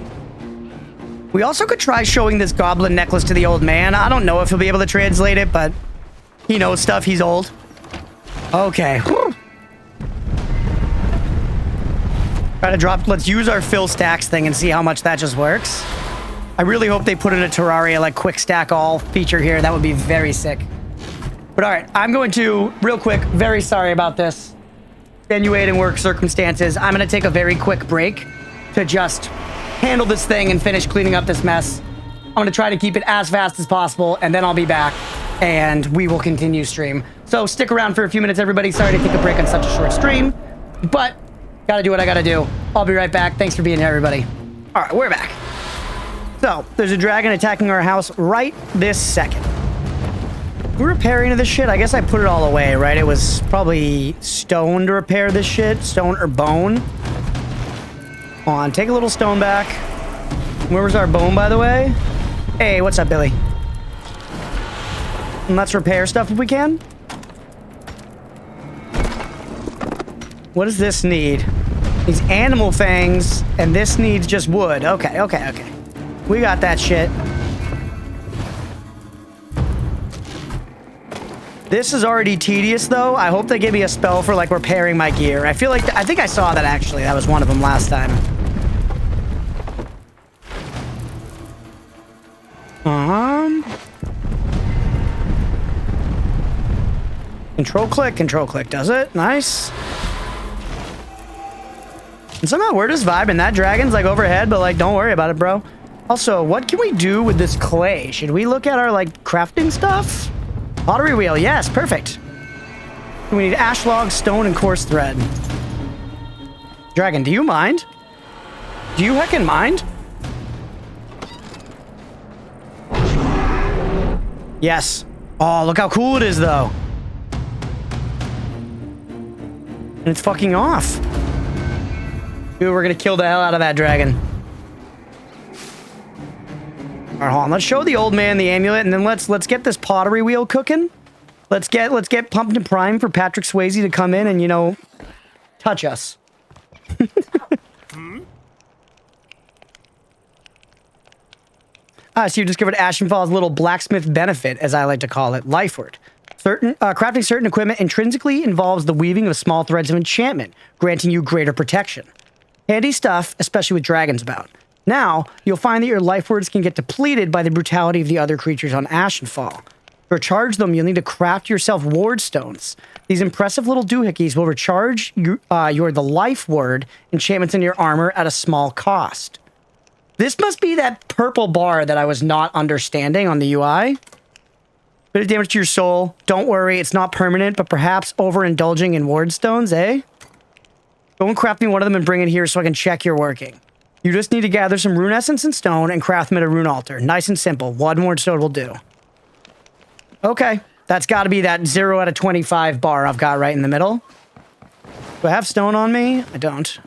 We also could try showing this goblin necklace to the old man. I don't know if he'll be able to translate it, but he knows stuff. He's old. Okay. Try to drop. Let's use our fill stacks thing and see how much that just works. I really hope they put in a Terraria like quick stack all feature here. That would be very sick. But all right, I'm going to real quick. Very sorry about this. Extenuating work circumstances. I'm going to take a very quick break to just handle this thing and finish cleaning up this mess. I'm going to try to keep it as fast as possible, and then I'll be back, and we will continue stream. So stick around for a few minutes, everybody. Sorry to take a break on such a short stream, but Gotta do what I gotta do. I'll be right back. Thanks for being here, everybody. All right, we're back. So, there's a dragon attacking our house right this second. We're repairing this shit. I guess I put it all away, right? It was probably stone to repair this shit. Stone or bone. Hold on, take a little stone back. Where was our bone, by the way? Hey, what's up, Billy? And let's repair stuff if we can. What does this need? These animal fangs, and this needs just wood. Okay, okay, okay. We got that shit. This is already tedious, though. I hope they give me a spell for, like, repairing my gear. I feel like... I think I saw that, actually. That was one of them last time. Control click does it. Nice. And somehow we're just vibing. That dragon's like overhead, but like, don't worry about it, bro. Also, what can we do with this clay? Should we look at our like crafting stuff? Pottery wheel, yes, perfect. We need ash log, stone, and coarse thread. Dragon, do you mind? Do you heckin' mind? Yes. Oh, look how cool it is, though. And it's fucking off. Dude, we're gonna kill the hell out of that dragon. All right, hold on. Let's show the old man the amulet, and then let's get this pottery wheel cooking. Let's get pumped and primed for Patrick Swayze to come in and, you know, touch us. So you discovered Ashenfall's little blacksmith benefit, as I like to call it, life word. Crafting certain equipment intrinsically involves the weaving of small threads of enchantment, granting you greater protection. Handy stuff, especially with dragons about. Now, you'll find that your life words can get depleted by the brutality of the other creatures on Ashenfall. To recharge them, you'll need to craft yourself ward stones. These impressive little doohickeys will recharge the life word enchantments in your armor at a small cost. This must be that purple bar that I was not understanding on the UI. Bit of damage to your soul. Don't worry, it's not permanent, but perhaps overindulging in ward stones, eh? Go and craft me one of them and bring it here so I can check you're working. You just need to gather some rune essence and stone and craft them at a rune altar. Nice and simple. One ward stone will do. Okay. That's got to be that 0 out of 25 bar I've got right in the middle. Do I have stone on me? I don't.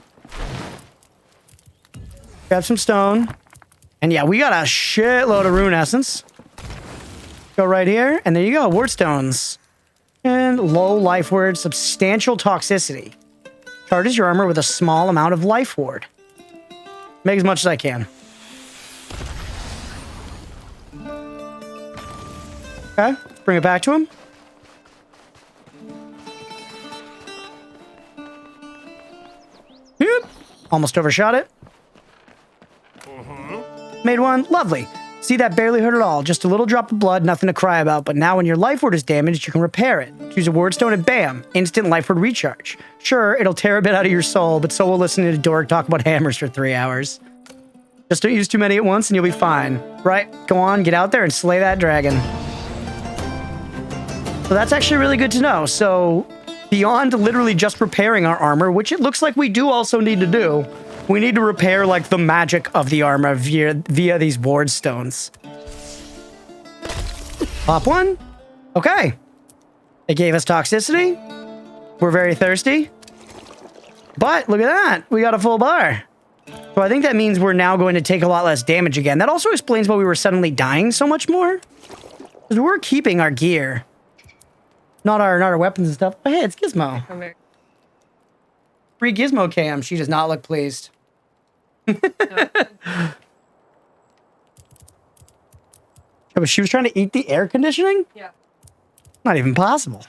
Grab some stone. And yeah, we got a shitload of rune essence. Go right here, and there you go, ward stones. And low life ward, substantial toxicity. Charges your armor with a small amount of life ward. Make as much as I can. Okay, bring it back to him. Yep. Almost overshot it. Made one, lovely. See, that barely hurt at all. Just a little drop of blood, nothing to cry about. But now when your life ward is damaged, you can repair it. Choose a ward stone and bam, instant life ward recharge. Sure, it'll tear a bit out of your soul, but so will listening to Dork talk about hammers for 3 hours. Just don't use too many at once and you'll be fine. Right? Go on, get out there and slay that dragon. So that's actually really good to know. So beyond literally just repairing our armor, which it looks like we do also need to do, we need to repair, like, the magic of the armor via these ward stones. Pop one. Okay. It gave us toxicity. We're very thirsty. But, look at that. We got a full bar. So I think that means we're now going to take a lot less damage again. That also explains why we were suddenly dying so much more. Because we're keeping our gear. Not our weapons and stuff. But hey, it's Gizmo. Come here. Free Gizmo cam. She does not look pleased. But she was trying to eat the air conditioning? Yeah. Not even possible.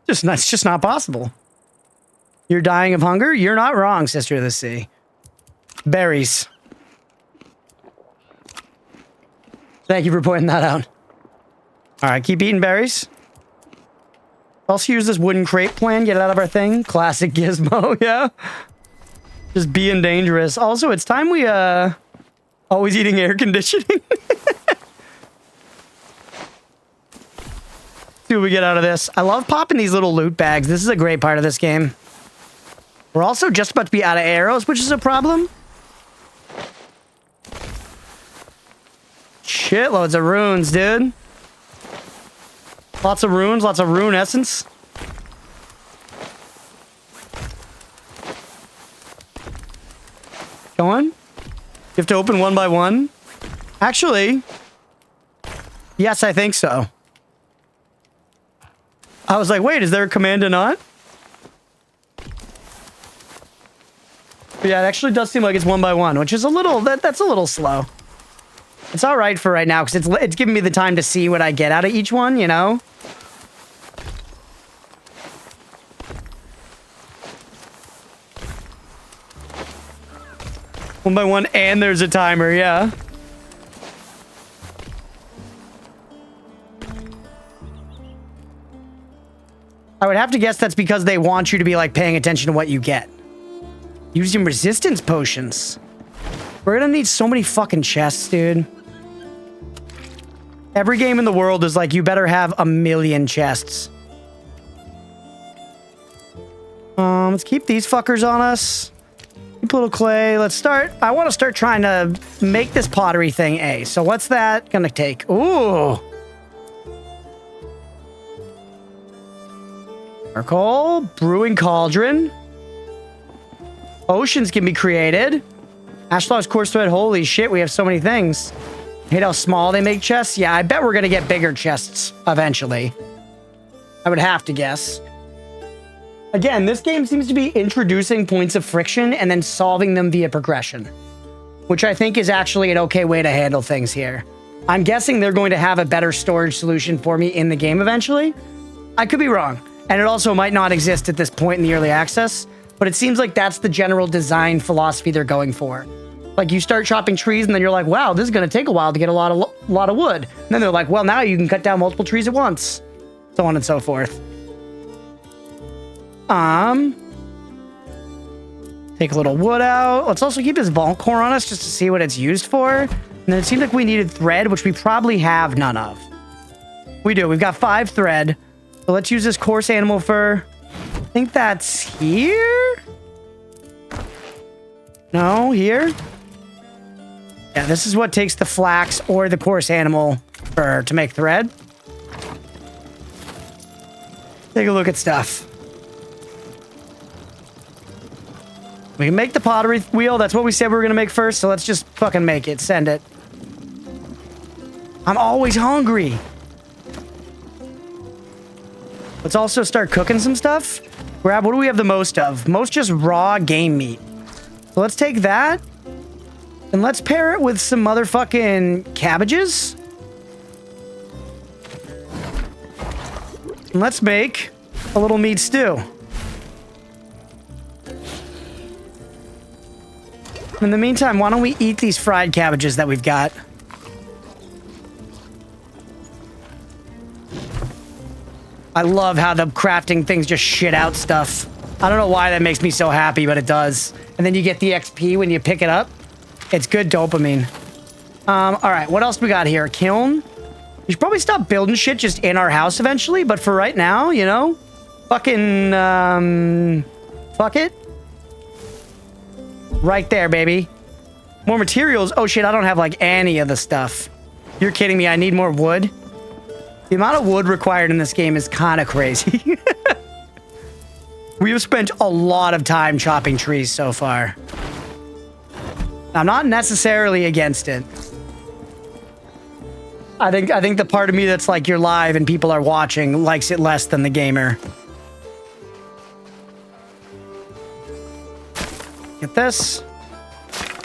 It's just not possible. You're dying of hunger? You're not wrong, Sister of the Sea. Berries. Thank you for pointing that out. All right, keep eating berries. Also use this wooden crate plan, get it out of our thing. Classic Gizmo, yeah. Just being dangerous. Also, it's time we, always eating air conditioning. See what we get out of this. I love popping these little loot bags. This is a great part of this game. We're also just about to be out of arrows, which is a problem. Shitloads of runes, dude. Lots of runes, lots of rune essence. Going? You have to open one by one? Actually, yes, I think so. I was like, wait, is there a command to not? But yeah, it actually does seem like it's one by one, which is a little, that's a little slow. It's all right for right now, because it's giving me the time to see what I get out of each one, you know? One by one, and there's a timer, yeah. I would have to guess that's because they want you to be, like, paying attention to what you get. Using resistance potions. We're gonna need so many fucking chests, dude. Every game in the world is like, you better have 1,000,000 chests. Let's keep these fuckers on us. Keep a little clay. Let's start. I want to start trying to make this pottery thing A. So what's that gonna take? Ooh. Charcoal. Brewing cauldron. Oceans can be created. Ashlog's coarse thread. Holy shit, we have so many things. Hate how small they make chests. Yeah, I bet we're gonna get bigger chests eventually. I would have to guess. Again, this game seems to be introducing points of friction and then solving them via progression, which I think is actually an okay way to handle things here. I'm guessing they're going to have a better storage solution for me in the game eventually. I could be wrong. And it also might not exist at this point in the early access, but it seems like that's the general design philosophy they're going for. Like, you start chopping trees and then you're like, wow, this is going to take a while to get a lot of wood. And then they're like, well, now you can cut down multiple trees at once. So on and so forth. Take a little wood out. Let's also keep this vault core on us just to see what it's used for. And then it seems like we needed thread, which we probably have none of. We do. We've got 5 thread. So let's use this coarse animal fur. I think that's here? No, here? Yeah, this is what takes the flax or the coarse animal fur to make thread. Take a look at stuff. We can make the pottery wheel. That's what we said we were going to make first, so let's just fucking make it. Send it. I'm always hungry. Let's also start cooking some stuff. Grab, what do we have the most of? Most just raw game meat. So let's take that. And let's pair it with some motherfucking cabbages. And let's make a little meat stew. In the meantime, why don't we eat these fried cabbages that we've got? I love how the crafting things just shit out stuff. I don't know why that makes me so happy, but it does. And then you get the XP when you pick it up. It's good dopamine. All right, what else we got here? Kiln. We should probably stop building shit just in our house eventually, but for right now, you know, fucking, fuck it. Right there, baby. More materials. Oh shit, I don't have like any of the stuff. You're kidding me, I need more wood. The amount of wood required in this game is kind of crazy. We have spent a lot of time chopping trees so far. I'm not necessarily against it. I think the part of me that's like, you're live and people are watching likes it less than the gamer. Get this.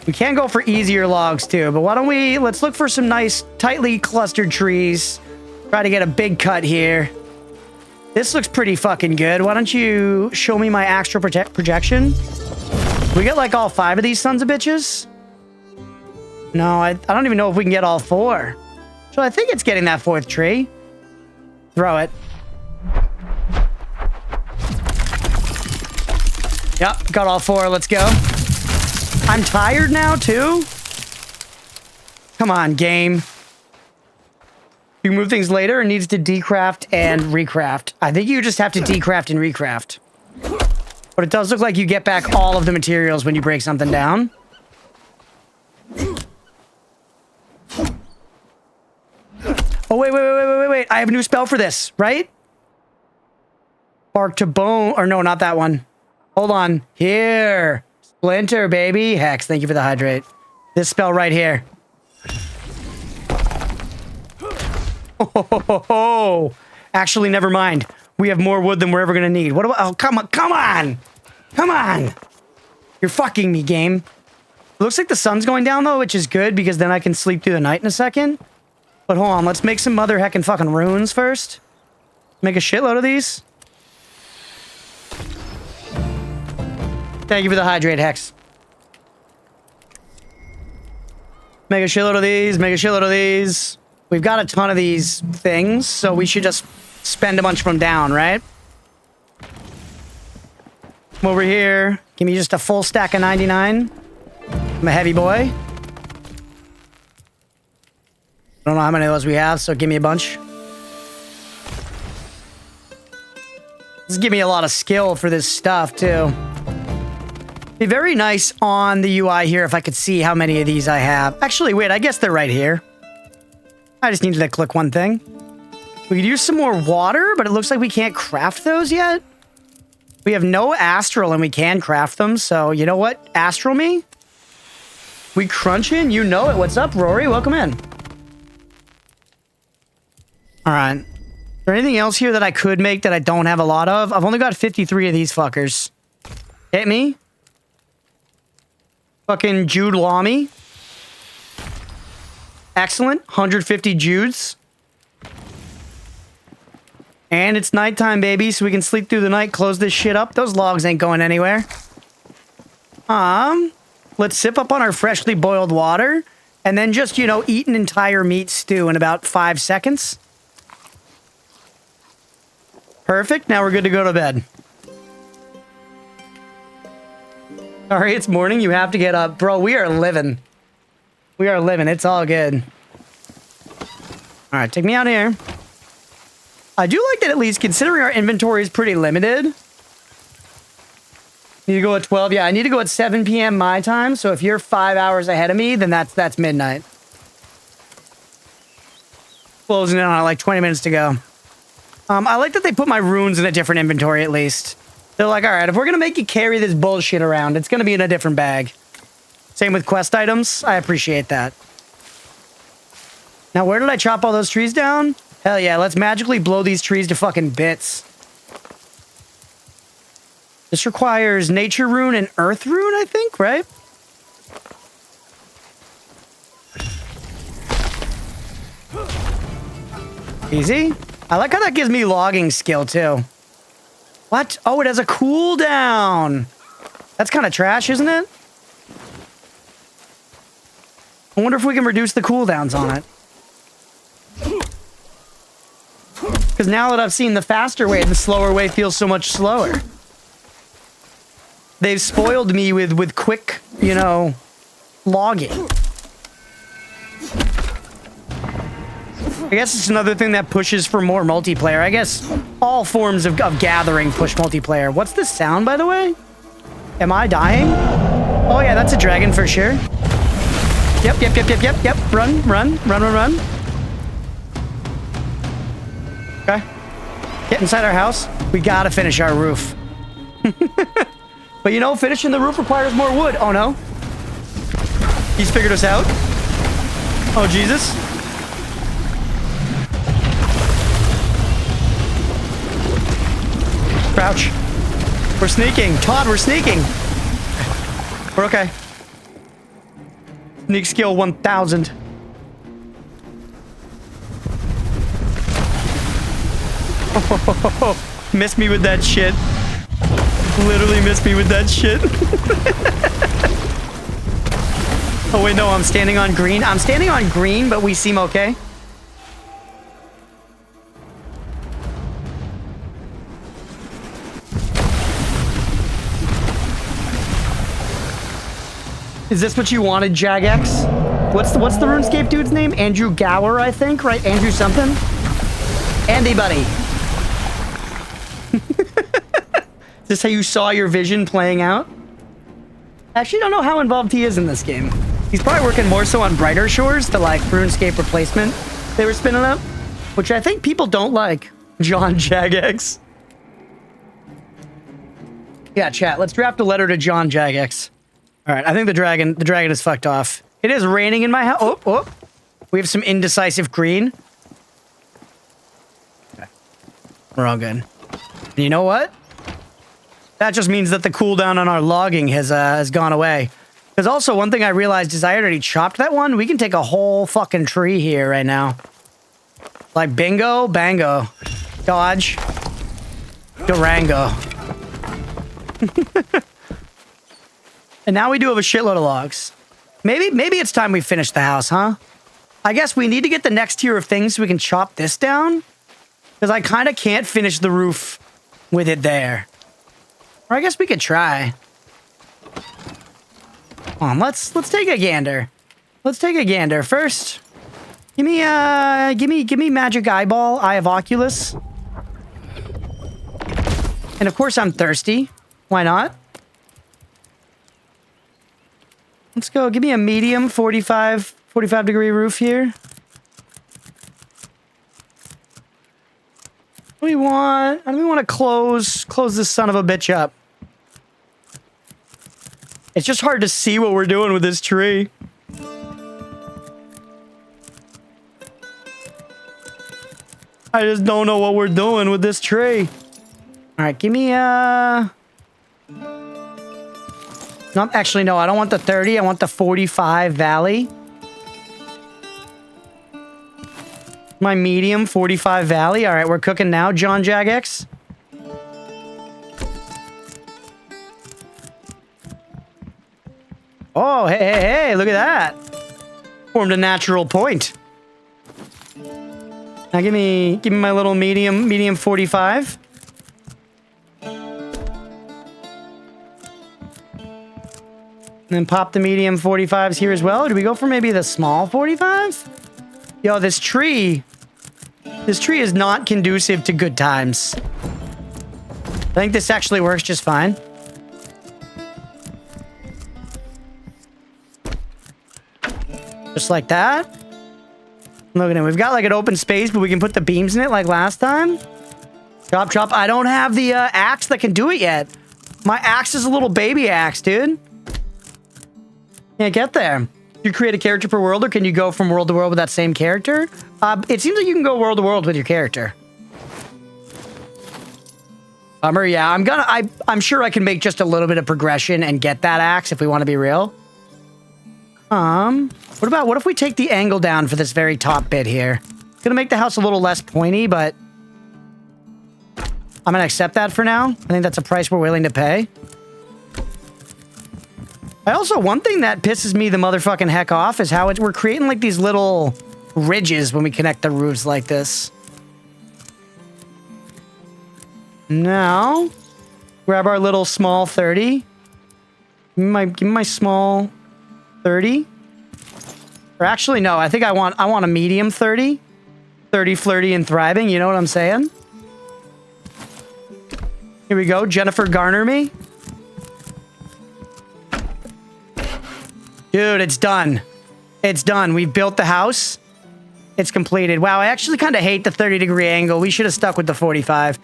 We can go for easier logs too, but why don't let's look for some nice, tightly clustered trees. Try to get a big cut here. This looks pretty fucking good. Why don't you show me my extra projection? We get like all 5 of these sons of bitches? No, I don't even know if we can get all 4. So I think it's getting that 4th tree. Throw it. Yep, got all 4. Let's go. I'm tired now, too? Come on, game. You move things later, it needs to decraft and recraft. I think you just have to decraft and recraft. But it does look like you get back all of the materials when you break something down. Oh, wait. I have a new spell for this, right? Bark to bone. Or no, not that one. Hold on. Here. Splinter, baby. Hex, thank you for the hydrate. This spell right here. Oh. Actually, never mind. We have more wood than we're ever going to need. What do I... Oh, come on. Come on. Come on. You're fucking me, game. It looks like the sun's going down, though, which is good because then I can sleep through the night in a second. But hold on. Let's make some mother heckin' fucking runes first. Make a shitload of these. Thank you for the hydrate, Hex. Make a shitload of these. Make a shitload of these. We've got a ton of these things, so we should just spend a bunch of them down, right? Come over here. Give me just a full stack of 99. I'm a heavy boy. I don't know how many of those we have, so give me a bunch. This give me a lot of skill for this stuff, too. Be very nice on the UI here if I could see how many of these I have. Actually, wait, I guess they're right here. I just needed to click one thing. We could use some more water, but it looks like we can't craft those yet. We have no astral and we can craft them, so you know what? Astral me? We crunching? You know it. What's up, Rory? Welcome in. All right. Is there anything else here that I could make that I don't have a lot of? I've only got 53 of these fuckers. Hit me. Fucking Jude Lamy. Excellent. 150 Judes. And it's nighttime, baby, so we can sleep through the night, close this shit up. Those logs ain't going anywhere. Let's sip up on our freshly boiled water and then just, you know, eat an entire meat stew in about 5 seconds. Perfect. Now we're good to go to bed. Sorry, it's morning. You have to get up. Bro, we are living. We are living. It's all good. All right, take me out here. I do like that at least, considering our inventory is pretty limited. Need to go at 12. Yeah, I need to go at 7 p.m. my time. So if you're 5 hours ahead of me, then that's midnight. Closing in on like 20 minutes to go. I like that they put my runes in a different inventory at least. They're like, all right, if we're going to make you carry this bullshit around, it's going to be in a different bag. Same with quest items. I appreciate that. Now, where did I chop all those trees down? Hell yeah, let's magically blow these trees to fucking bits. This requires nature rune and earth rune, I think, right? Easy. I like how that gives me logging skill, too. What? Oh, it has a cooldown. That's kind of trash, isn't it? I wonder if we can reduce the cooldowns on it. Because now that I've seen the faster way, the slower way feels so much slower. They've spoiled me with quick, you know, logging. I guess it's another thing that pushes for more multiplayer. I guess all forms of gathering push multiplayer. What's this sound, by the way? Am I dying? Oh, yeah, that's a dragon for sure. Yep. Run. Okay. Get inside our house. We gotta finish our roof. But you know, finishing the roof requires more wood. Oh, no. He's figured us out. Oh, Jesus. Crouch. We're sneaking. Todd, we're sneaking. We're okay. Sneak skill 1000. Oh, miss me with that shit. Literally miss me with that shit. Oh, wait, no, I'm standing on green. I'm standing on green, but we seem okay. Is this what you wanted, Jagex? What's the RuneScape dude's name? Andrew Gower, I think, right? Andrew something? Andy, buddy. this how you saw your vision playing out? I actually don't know how involved he is in this game. He's probably working more so on Brighter Shores, the like RuneScape replacement they were spinning up, which I think people don't like. John Jagex. Yeah, chat. Let's draft a letter to John Jagex. All right, I think the dragon is fucked off. It is raining in my house. Oh. We have some indecisive green. Okay. We're all good. And you know what? That just means that the cooldown on our logging has gone away. Because also, one thing I realized is I already chopped that one. We can take a whole fucking tree here right now. Like bingo, bango. Dodge. Durango. And now we do have a shitload of logs. Maybe it's time we finish the house, huh? I guess we need to get the next tier of things so we can chop this down. Because I kind of can't finish the roof with it there. Or I guess we could try. Come on, let's take a gander. Let's take a gander. First, give me magic eyeball, eye of Oculus. And of course I'm thirsty. Why not? Let's go. Give me a medium 45 degree roof here. What do we want? I don't want to close this son of a bitch up. It's just hard to see what we're doing with this tree. I just don't know what we're doing with this tree. All right, give me no, actually, no, I don't want the 30. I want the 45 valley. My medium 45 valley. All right, we're cooking now, John Jagex. Oh, hey, look at that. Formed a natural point. Now give me my little medium 45. And then pop the medium 45s here as well. Do we go for maybe the small 45s? Yo, this tree is not conducive to good times. I think this actually works just fine. Just like that. Look at it. We've got like an open space, but we can put the beams in it like last time. Chop, chop. I don't have the axe that can do it yet. My axe is a little baby axe, dude. Can't get there. You create a character per world, or can you go from world to world with that same character? It seems like you can go world to world with your character. Bummer, yeah. I'm sure I can make just a little bit of progression and get that axe if we want to be real. What if we take the angle down for this very top bit here? It's gonna make the house a little less pointy, but I'm gonna accept that for now. I think that's a price we're willing to pay. One thing that pisses me the motherfucking heck off is how we're creating like these little ridges when we connect the roofs like this. Now, grab our little small 30. Give me my small 30. Or actually, no, I think I want a medium 30. 30, flirty, and thriving, you know what I'm saying? Here we go, Jennifer Garner me. Dude, it's done. It's done. We've built the house. It's completed. Wow, I actually kind of hate the 30-degree angle. We should have stuck with the 45.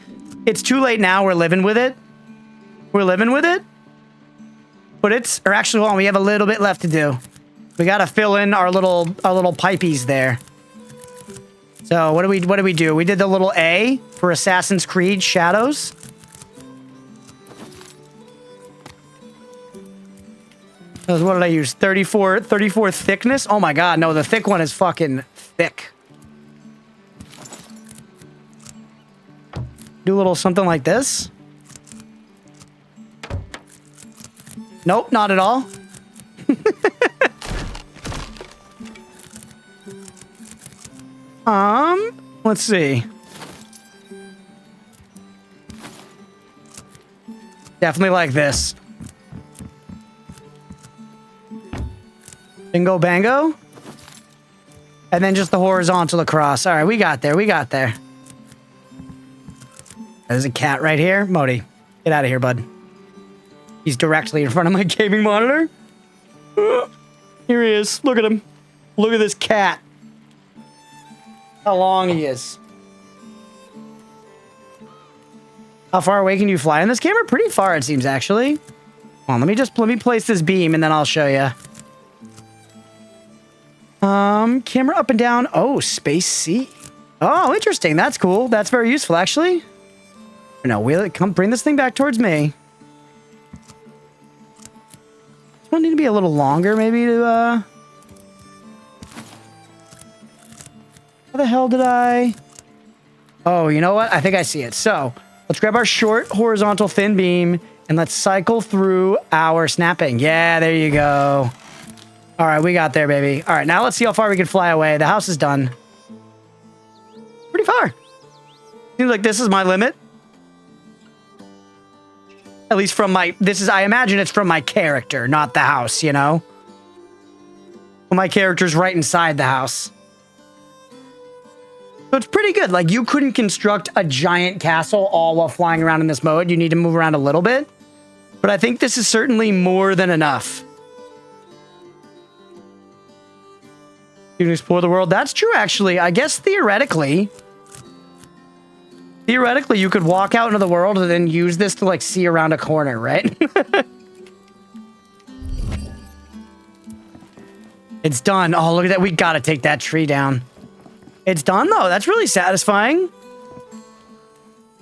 It's too late now. We're living with it. We're living with it. But or actually, hold on. We have a little bit left to do. We got to fill in our little pipies there. So what do we do? We did the little A for Assassin's Creed Shadows. What did I use? 34 thickness? Oh my god, no, the thick one is fucking thick. Do a little something like this. Nope, not at all. Let's see. Definitely like this. Bingo bango. And then just the horizontal across. All right, we got there. There's a cat right here. Modi, Get out of here, bud. He's directly in front of my gaming monitor. Here he is. Look at him. Look at this cat. How long he is. How far away can you fly in this camera? Pretty far, it seems, actually. Hold on, let me place this beam, and then I'll show you. Camera up and down. Oh, space C. Oh, interesting. That's cool. That's very useful, actually. No, wheel it. Come, bring this thing back towards me. This one need to be a little longer, maybe, to, How the hell did I... Oh, you know what? I think I see it. So, let's grab our short, horizontal, thin beam, and let's cycle through our snapping. Yeah, there you go. All right, we got there, baby. All right, now let's see how far we can fly away. The house is done. Pretty far. Seems like this is my limit. At least from my... I imagine it's from my character, not the house, you know? Well, my character's right inside the house. So it's pretty good. Like, you couldn't construct a giant castle all while flying around in this mode. You need to move around a little bit. But I think this is certainly more than enough. You can explore the world. That's true, actually. I guess theoretically, you could walk out into the world and then use this to, like, see around a corner, right? It's done. Oh, look at that. We gotta take that tree down. It's done, though. That's really satisfying.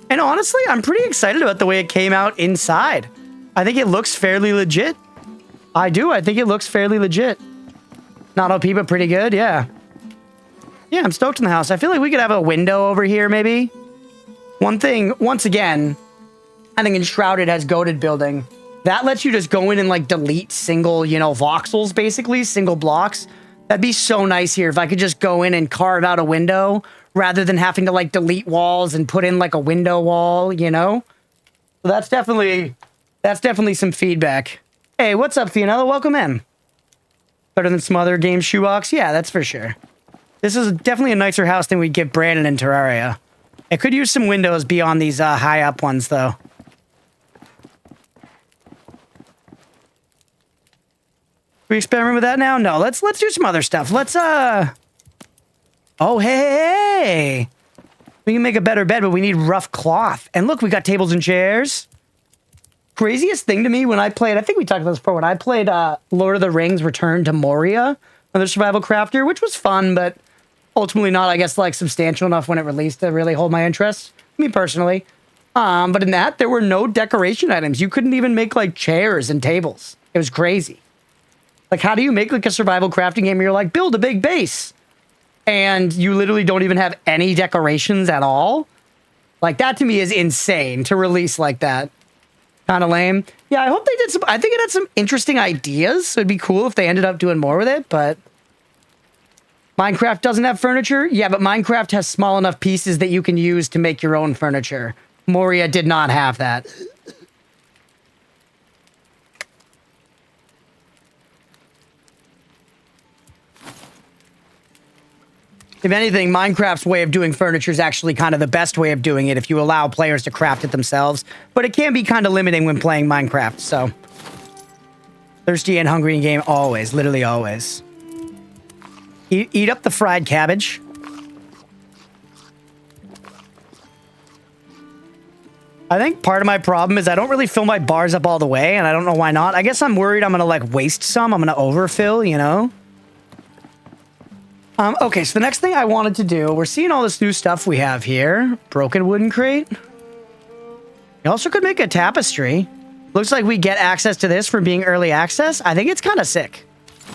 And honestly, I'm pretty excited about the way it came out inside. I think it looks fairly legit. I do. I think it looks fairly legit. Not OP, but pretty good, yeah. Yeah, I'm stoked in the house. I feel like we could have a window over here, maybe. One thing, once again, I think Enshrouded has goated building. That lets you just go in and, like, delete single, you know, voxels, basically, single blocks. That'd be so nice here if I could just go in and carve out a window rather than having to, like, delete walls and put in, like, a window wall, you know? So that's definitely some feedback. Hey, what's up, Fiona? Welcome in. Better than some other game shoebox? Yeah, that's for sure. This is definitely a nicer house than we'd give Brandon in Terraria. It could use some windows beyond these high up ones, though. We experiment with that now? No, let's do some other stuff. Let's Oh, hey. We can make a better bed, but we need rough cloth. And look, we got tables and chairs. Craziest thing to me when I played, I think we talked about this before, when I played Lord of the Rings Return to Moria, another survival crafter, which was fun, but ultimately not, I guess, like, substantial enough when it released to really hold my interest. Me personally. But in that, there were no decoration items. You couldn't even make, like, chairs and tables. It was crazy. Like, how do you make, like, a survival crafting game where you're like, build a big base? And you literally don't even have any decorations at all? Like, that to me is insane to release like that. Kind of lame. Yeah, I hope they did some... I think it had some interesting ideas. So it'd be cool if they ended up doing more with it, but... Minecraft doesn't have furniture? Yeah, but Minecraft has small enough pieces that you can use to make your own furniture. Moria did not have that. If anything, Minecraft's way of doing furniture is actually kind of the best way of doing it if you allow players to craft it themselves. But it can be kind of limiting when playing Minecraft, so... Thirsty and hungry in game, always. Literally always. Eat up the fried cabbage. I think part of my problem is I don't really fill my bars up all the way, and I don't know why not. I guess I'm worried I'm gonna, like, waste some. I'm gonna overfill, you know? Okay, so the next thing I wanted to do, we're seeing all this new stuff we have here. Broken wooden crate. You also could make a tapestry. Looks like we get access to this from being early access. I think it's kind of sick.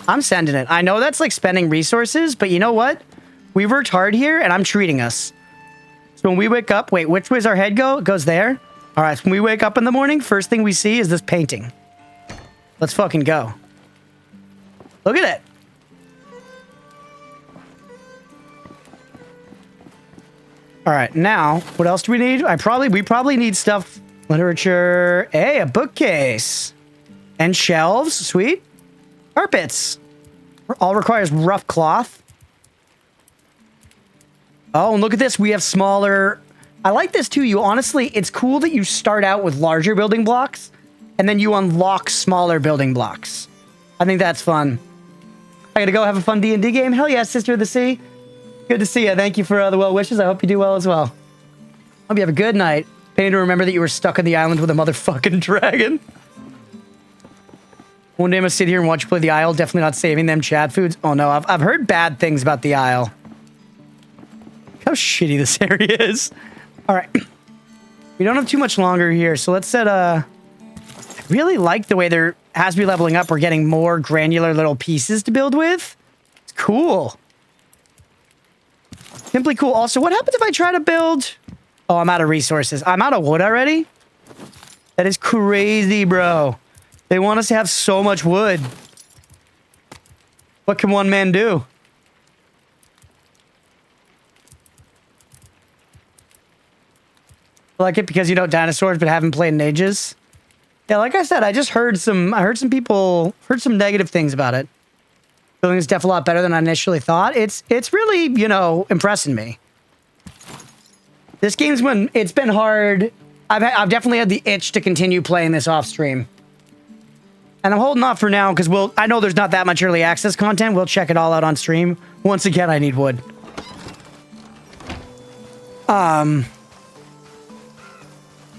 I'm sending it. I know that's like spending resources, but you know what? We worked hard here, and I'm treating us. So when we wake up... Wait, which way's our head go? It goes there? All right, so when we wake up in the morning, first thing we see is this painting. Let's fucking go. Look at it. All right, now, what else do we need? We probably need stuff. Literature. Hey, a bookcase. And shelves. Sweet. Carpets. All requires rough cloth. Oh, and look at this. We have smaller I like this too. You honestly, it's cool that you start out with larger building blocks and then you unlock smaller building blocks. I think that's fun. I gotta go have a fun D&D game. Hell yeah, Sister of the Sea. Good to see you. Thank you for the well wishes. I hope you do well as well. Hope you have a good night. Pain to remember that you were stuck on the island with a motherfucking dragon. One day I'm gonna sit here and watch you play the Isle. Definitely not saving them chat foods. Oh no, I've heard bad things about the Isle. Look how shitty this area is. All right. We don't have too much longer here, so let's set I really like the way there, as we leveling up, we're getting more granular little pieces to build with. It's cool. Simply cool. Also, what happens if I try to build... Oh, I'm out of resources. I'm out of wood already? That is crazy, bro. They want us to have so much wood. What can one man do? I like it because you know dinosaurs but haven't played in ages. Yeah, like I said, I heard some negative things about it. Feeling it's definitely a lot better than I initially thought. It's really, you know, impressing me. This game's it's been hard. I've definitely had the itch to continue playing this off stream. And I'm holding off for now because I know there's not that much early access content. We'll check it all out on stream. Once again, I need wood.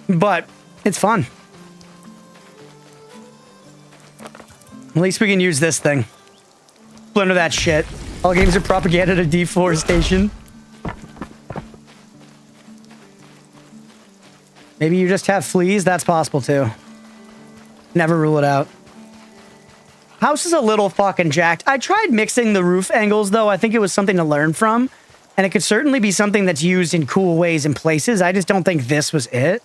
But it's fun. At least we can use this thing. Splinter that shit. All games are propaganda to deforestation. Maybe you just have fleas? That's possible too. Never rule it out. House is a little fucking jacked. I tried mixing the roof angles though. I think it was something to learn from. And it could certainly be something that's used in cool ways and places. I just don't think this was it.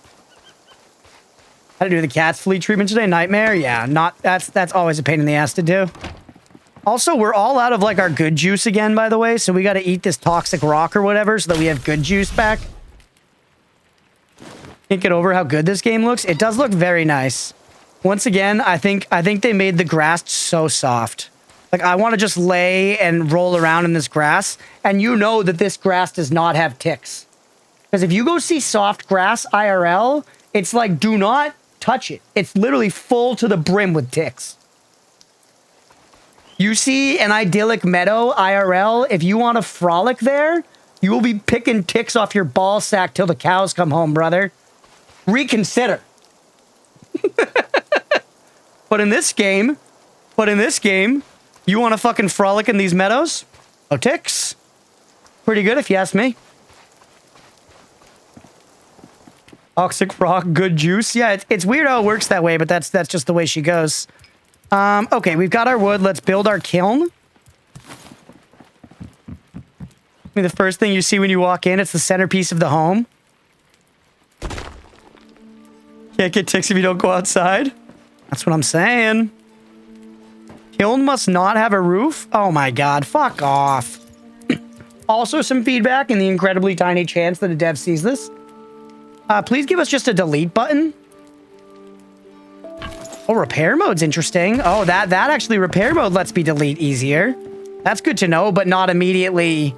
How to do the cat's flea treatment today? Nightmare? Yeah, that's always a pain in the ass to do. Also, we're all out of like our good juice again, by the way. So we got to eat this toxic rock or whatever so that we have good juice back. Can't get over how good this game looks. It does look very nice. Once again, I think they made the grass so soft. Like I want to just lay and roll around in this grass, and you know that this grass does not have ticks. Because if you go see soft grass IRL, it's like do not touch it. It's literally full to the brim with ticks. You see an idyllic meadow IRL, if you want to frolic there, you will be picking ticks off your ball sack till the cows come home, brother. Reconsider. But in this game, you want to fucking frolic in these meadows? No ticks. Pretty good if you ask me. Toxic rock, good juice. Yeah, it's weird how it works that way, but that's just the way she goes. Okay, we've got our wood. Let's build our kiln. I mean, the first thing you see when you walk in, it's the centerpiece of the home. Can't get ticks if you don't go outside. That's what I'm saying. Kiln must not have a roof? Oh my god, fuck off. Also some feedback in the incredibly tiny chance that a dev sees this. Please give us just a delete button. Oh, repair mode's interesting. Oh, that actually repair mode lets me delete easier. That's good to know, but not immediately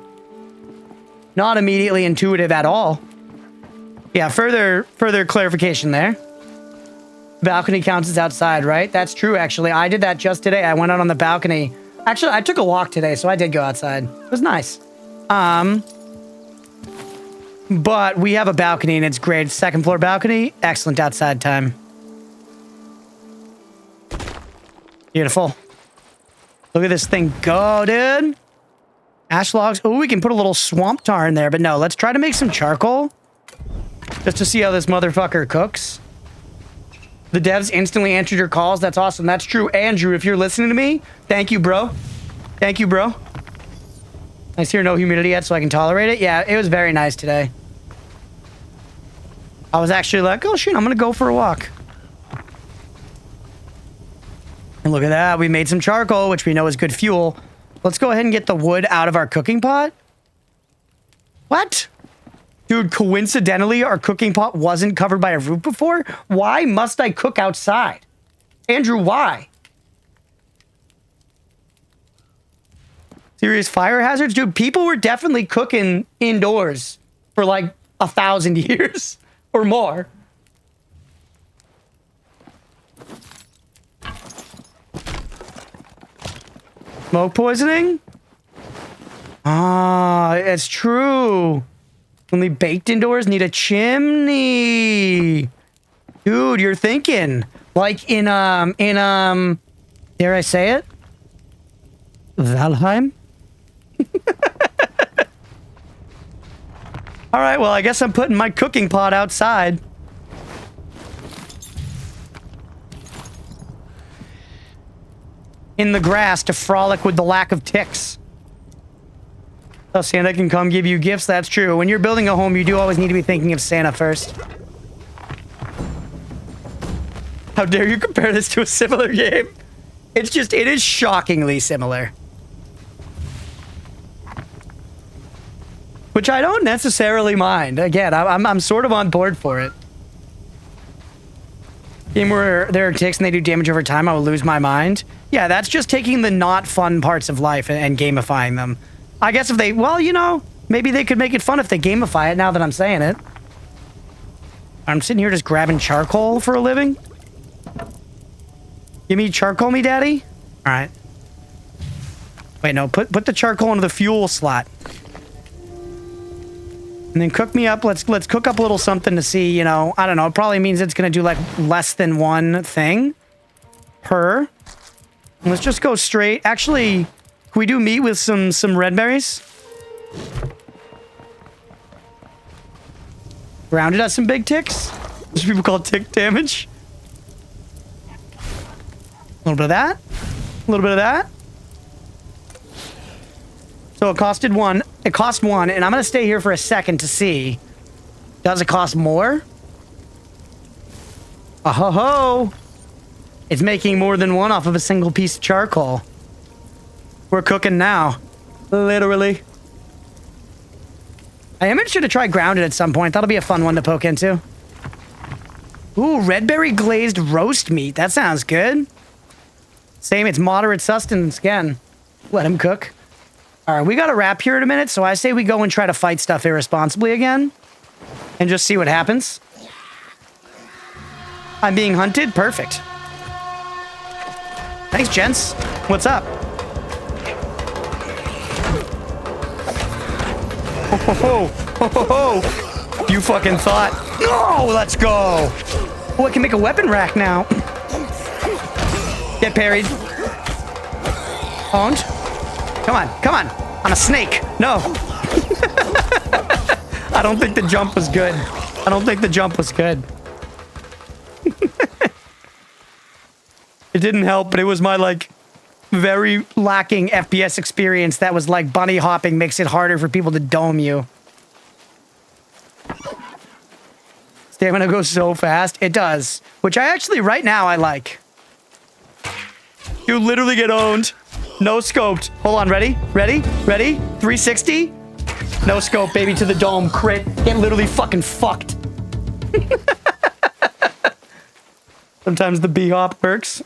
intuitive at all. Yeah, further clarification there. Balcony counts as outside, right? That's true, actually. I did that just today. I went out on the balcony. Actually, I took a walk today, so I did go outside. It was nice. But we have a balcony, and it's great. Second floor balcony. Excellent outside time. Beautiful. Look at this thing go, dude. Ash logs. Oh, we can put a little swamp tar in there, but no, let's try to make some charcoal. Just to see how this motherfucker cooks. The devs instantly answered your calls. That's awesome. That's true. Andrew, if you're listening to me, thank you, bro. Thank you, bro. Nice here, no humidity yet, so I can tolerate it. Yeah, it was very nice today. I was actually like, oh shit, I'm gonna go for a walk. And look at that, we made some charcoal, which we know is good fuel. Let's go ahead and get the wood out of our cooking pot. What? Dude, coincidentally, our cooking pot wasn't covered by a roof before? Why must I cook outside? Andrew, why? Serious fire hazards? Dude, people were definitely cooking indoors for like 1,000 years or more. Smoke poisoning? Ah, it's true. Only baked indoors need a chimney. Dude, you're thinking. Like in, dare I say it? Valheim? All right, well, I guess I'm putting my cooking pot outside. In the grass to frolic with the lack of ticks. So Santa can come give you gifts, that's true. When you're building a home, you do always need to be thinking of Santa first. How dare you compare this to a similar game? It's just, it is shockingly similar. Which I don't necessarily mind. Again, I'm sort of on board for it. Game where there are ticks and they do damage over time, I will lose my mind. Yeah, that's just taking the not fun parts of life and gamifying them. I guess if they, well, you know, maybe they could make it fun if they gamify it now that I'm saying it. I'm sitting here just grabbing charcoal for a living. Give me charcoal, me daddy? All right. Wait, no, put the charcoal into the fuel slot. And then cook me up. Let's cook up a little something to see, you know, I don't know. It probably means it's going to do like less than one thing per. And let's just go straight. Actually, can we do meat with some red berries? Grounded has some big ticks. Which people call tick damage. A little bit of that. A little bit of that. So it costed one. It cost one, and I'm going to stay here for a second to see. Does it cost more? Oh ho ho! It's making more than one off of a single piece of charcoal. We're cooking now. Literally. I am interested to try grounded at some point. That'll be a fun one to poke into. Ooh, red berry glazed roast meat. That sounds good. Same, it's moderate sustenance again. Let him cook. All right, we got to wrap here in a minute, so I say we go and try to fight stuff irresponsibly again. And just see what happens. I'm being hunted? Perfect. Thanks, gents. What's up? Ho, ho, ho. Ho, ho, ho. You fucking thought. No, let's go. Oh, I can make a weapon rack now. Get parried. Owned. Come on, come on. I'm a snake. No. I don't think the jump was good. I don't think the jump was good. It didn't help, but it was my, like, very lacking FPS experience that was like bunny hopping makes it harder for people to dome you. Stamina goes so fast. It does. Which I actually, right now, I like. You literally get owned. No scoped. Hold on, ready? Ready? Ready? 360? No scope, baby, to the dome. Crit. Get literally fucking fucked. Sometimes the B-hop works.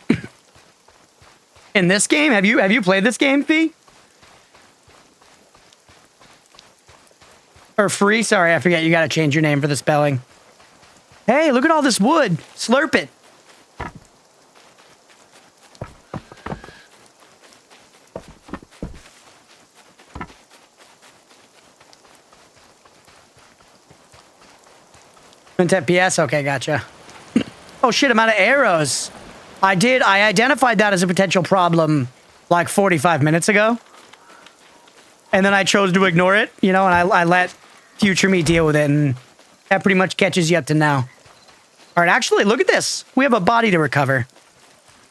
In this game? Have you played this game, Fee? Or Free? Sorry, I forget. You gotta change your name for the spelling. Hey, look at all this wood. Slurp it. FPS? Okay, gotcha. Oh shit, I'm out of arrows. I identified that as a potential problem like 45 minutes ago. And then I chose to ignore it, you know, and I let future me deal with it, and that pretty much catches you up to now. All right, actually, look at this. We have a body to recover.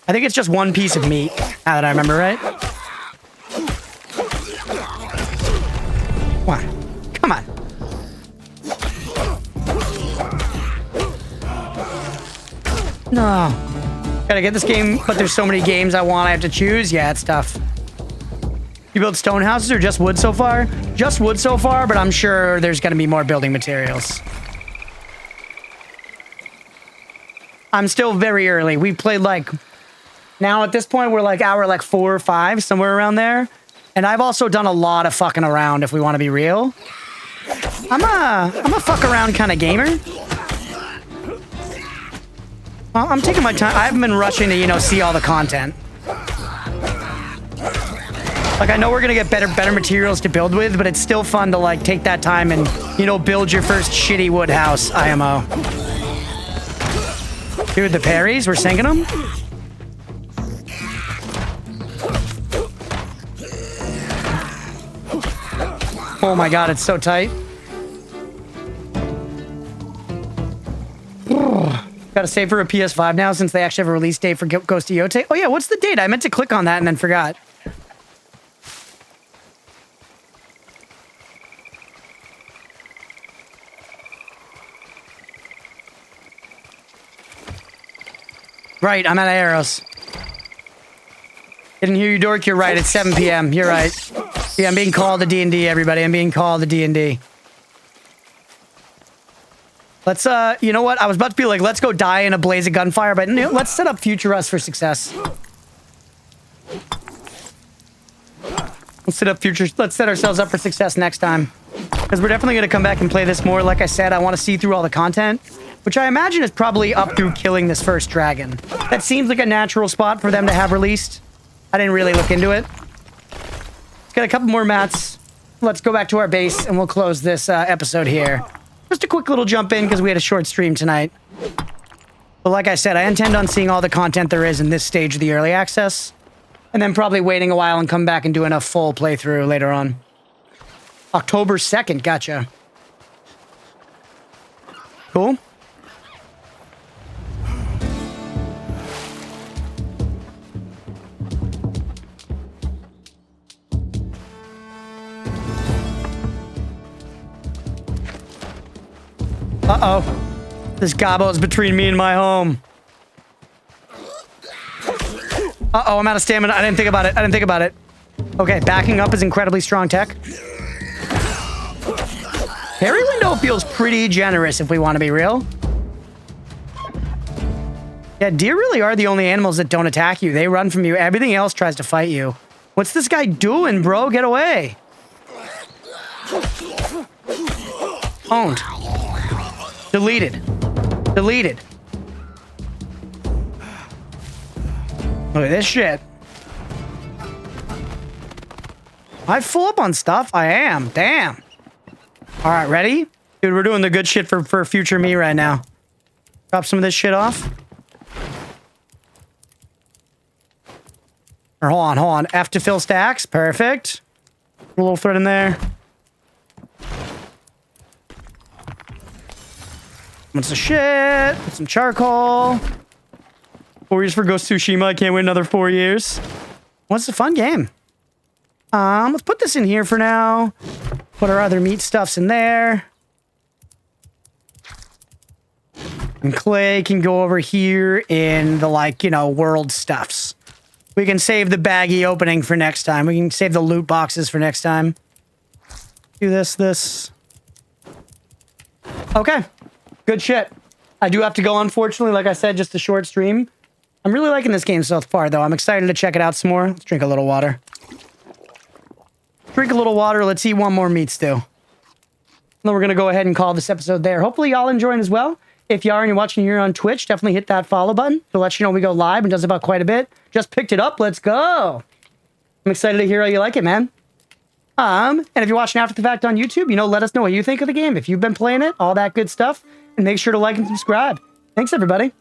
I think it's just one piece of meat, now that I remember right. Come on. Come on. No. Gotta get this game, but there's so many games I want, I have to choose. Yeah, it's tough. You build stone houses or just wood so far? Just wood so far, but I'm sure there's gonna be more building materials. I'm still very early. We played like, now at this point, we're like hour like 4 or 5, somewhere around there. And I've also done a lot of fucking around, if we want to be real. I'm a fuck around kind of gamer. Well, I'm taking my time. I haven't been rushing to, you know, see all the content. Like, I know we're gonna get better materials to build with, but it's still fun to, like, take that time and, you know, build your first shitty wood house, IMO. Dude, the parries, we're sinking them? Oh my god, it's so tight. Gotta save for a PS5 now since they actually have a release date for Ghost of Yote. Oh yeah, what's the date? I meant to click on that and then forgot. Right, I'm out of arrows. Didn't hear you, Dork. You're right. It's 7 p.m. You're right. Yeah, I'm being called to D&D, everybody. I'm being called to D&D. Let's, you know what? I was about to be like, let's go die in a blaze of gunfire, but no, let's set up future us for success. Let's set ourselves up for success next time. Because we're definitely going to come back and play this more. Like I said, I want to see through all the content, which I imagine is probably up through killing this first dragon. That seems like a natural spot for them to have released. I didn't really look into it. Let's get a couple more mats. Let's go back to our base, and we'll close this episode here. Just a quick little jump in, because we had a short stream tonight. But like I said, I intend on seeing all the content there is in this stage of the early access. And then probably waiting a while and come back and doing a full playthrough later on. October 2nd, gotcha. Cool. Uh-oh. This gobbo is between me and my home. Uh-oh, I'm out of stamina. I didn't think about it. Okay, backing up is incredibly strong tech. Parry window feels pretty generous if we want to be real. Yeah, deer really are the only animals that don't attack you. They run from you. Everything else tries to fight you. What's this guy doing, bro? Get away. Owned. Deleted. Look at this shit. I full up on stuff? I am. Damn. All right, ready? Dude, we're doing the good shit for future me right now. Drop some of this shit off. Or hold on. F to fill stacks. Perfect. A little thread in there. What's the shit? Put some charcoal. 4 years for Ghost of Tsushima. I can't wait another 4 years. What's a fun game? Let's put this in here for now. Put our other meat stuffs in there. And clay can go over here in the, like, you know, world stuffs. We can save the baggy opening for next time. We can save the loot boxes for next time. Do this. Okay. Good shit. I do have to go, unfortunately. Like I said, just a short stream. I'm really liking this game so far, though. I'm excited to check it out some more. Let's drink a little water. Let's eat one more meat stew. And then we're going to go ahead and call this episode there. Hopefully y'all enjoying as well. If you are and you're watching here on Twitch, definitely hit that follow button to let you know we go live and does about quite a bit. Just picked it up. Let's go. I'm excited to hear how you like it, man. And if you're watching after the fact on YouTube, you know, let us know what you think of the game. If you've been playing it, all that good stuff. And make sure to like and subscribe. Thanks, everybody.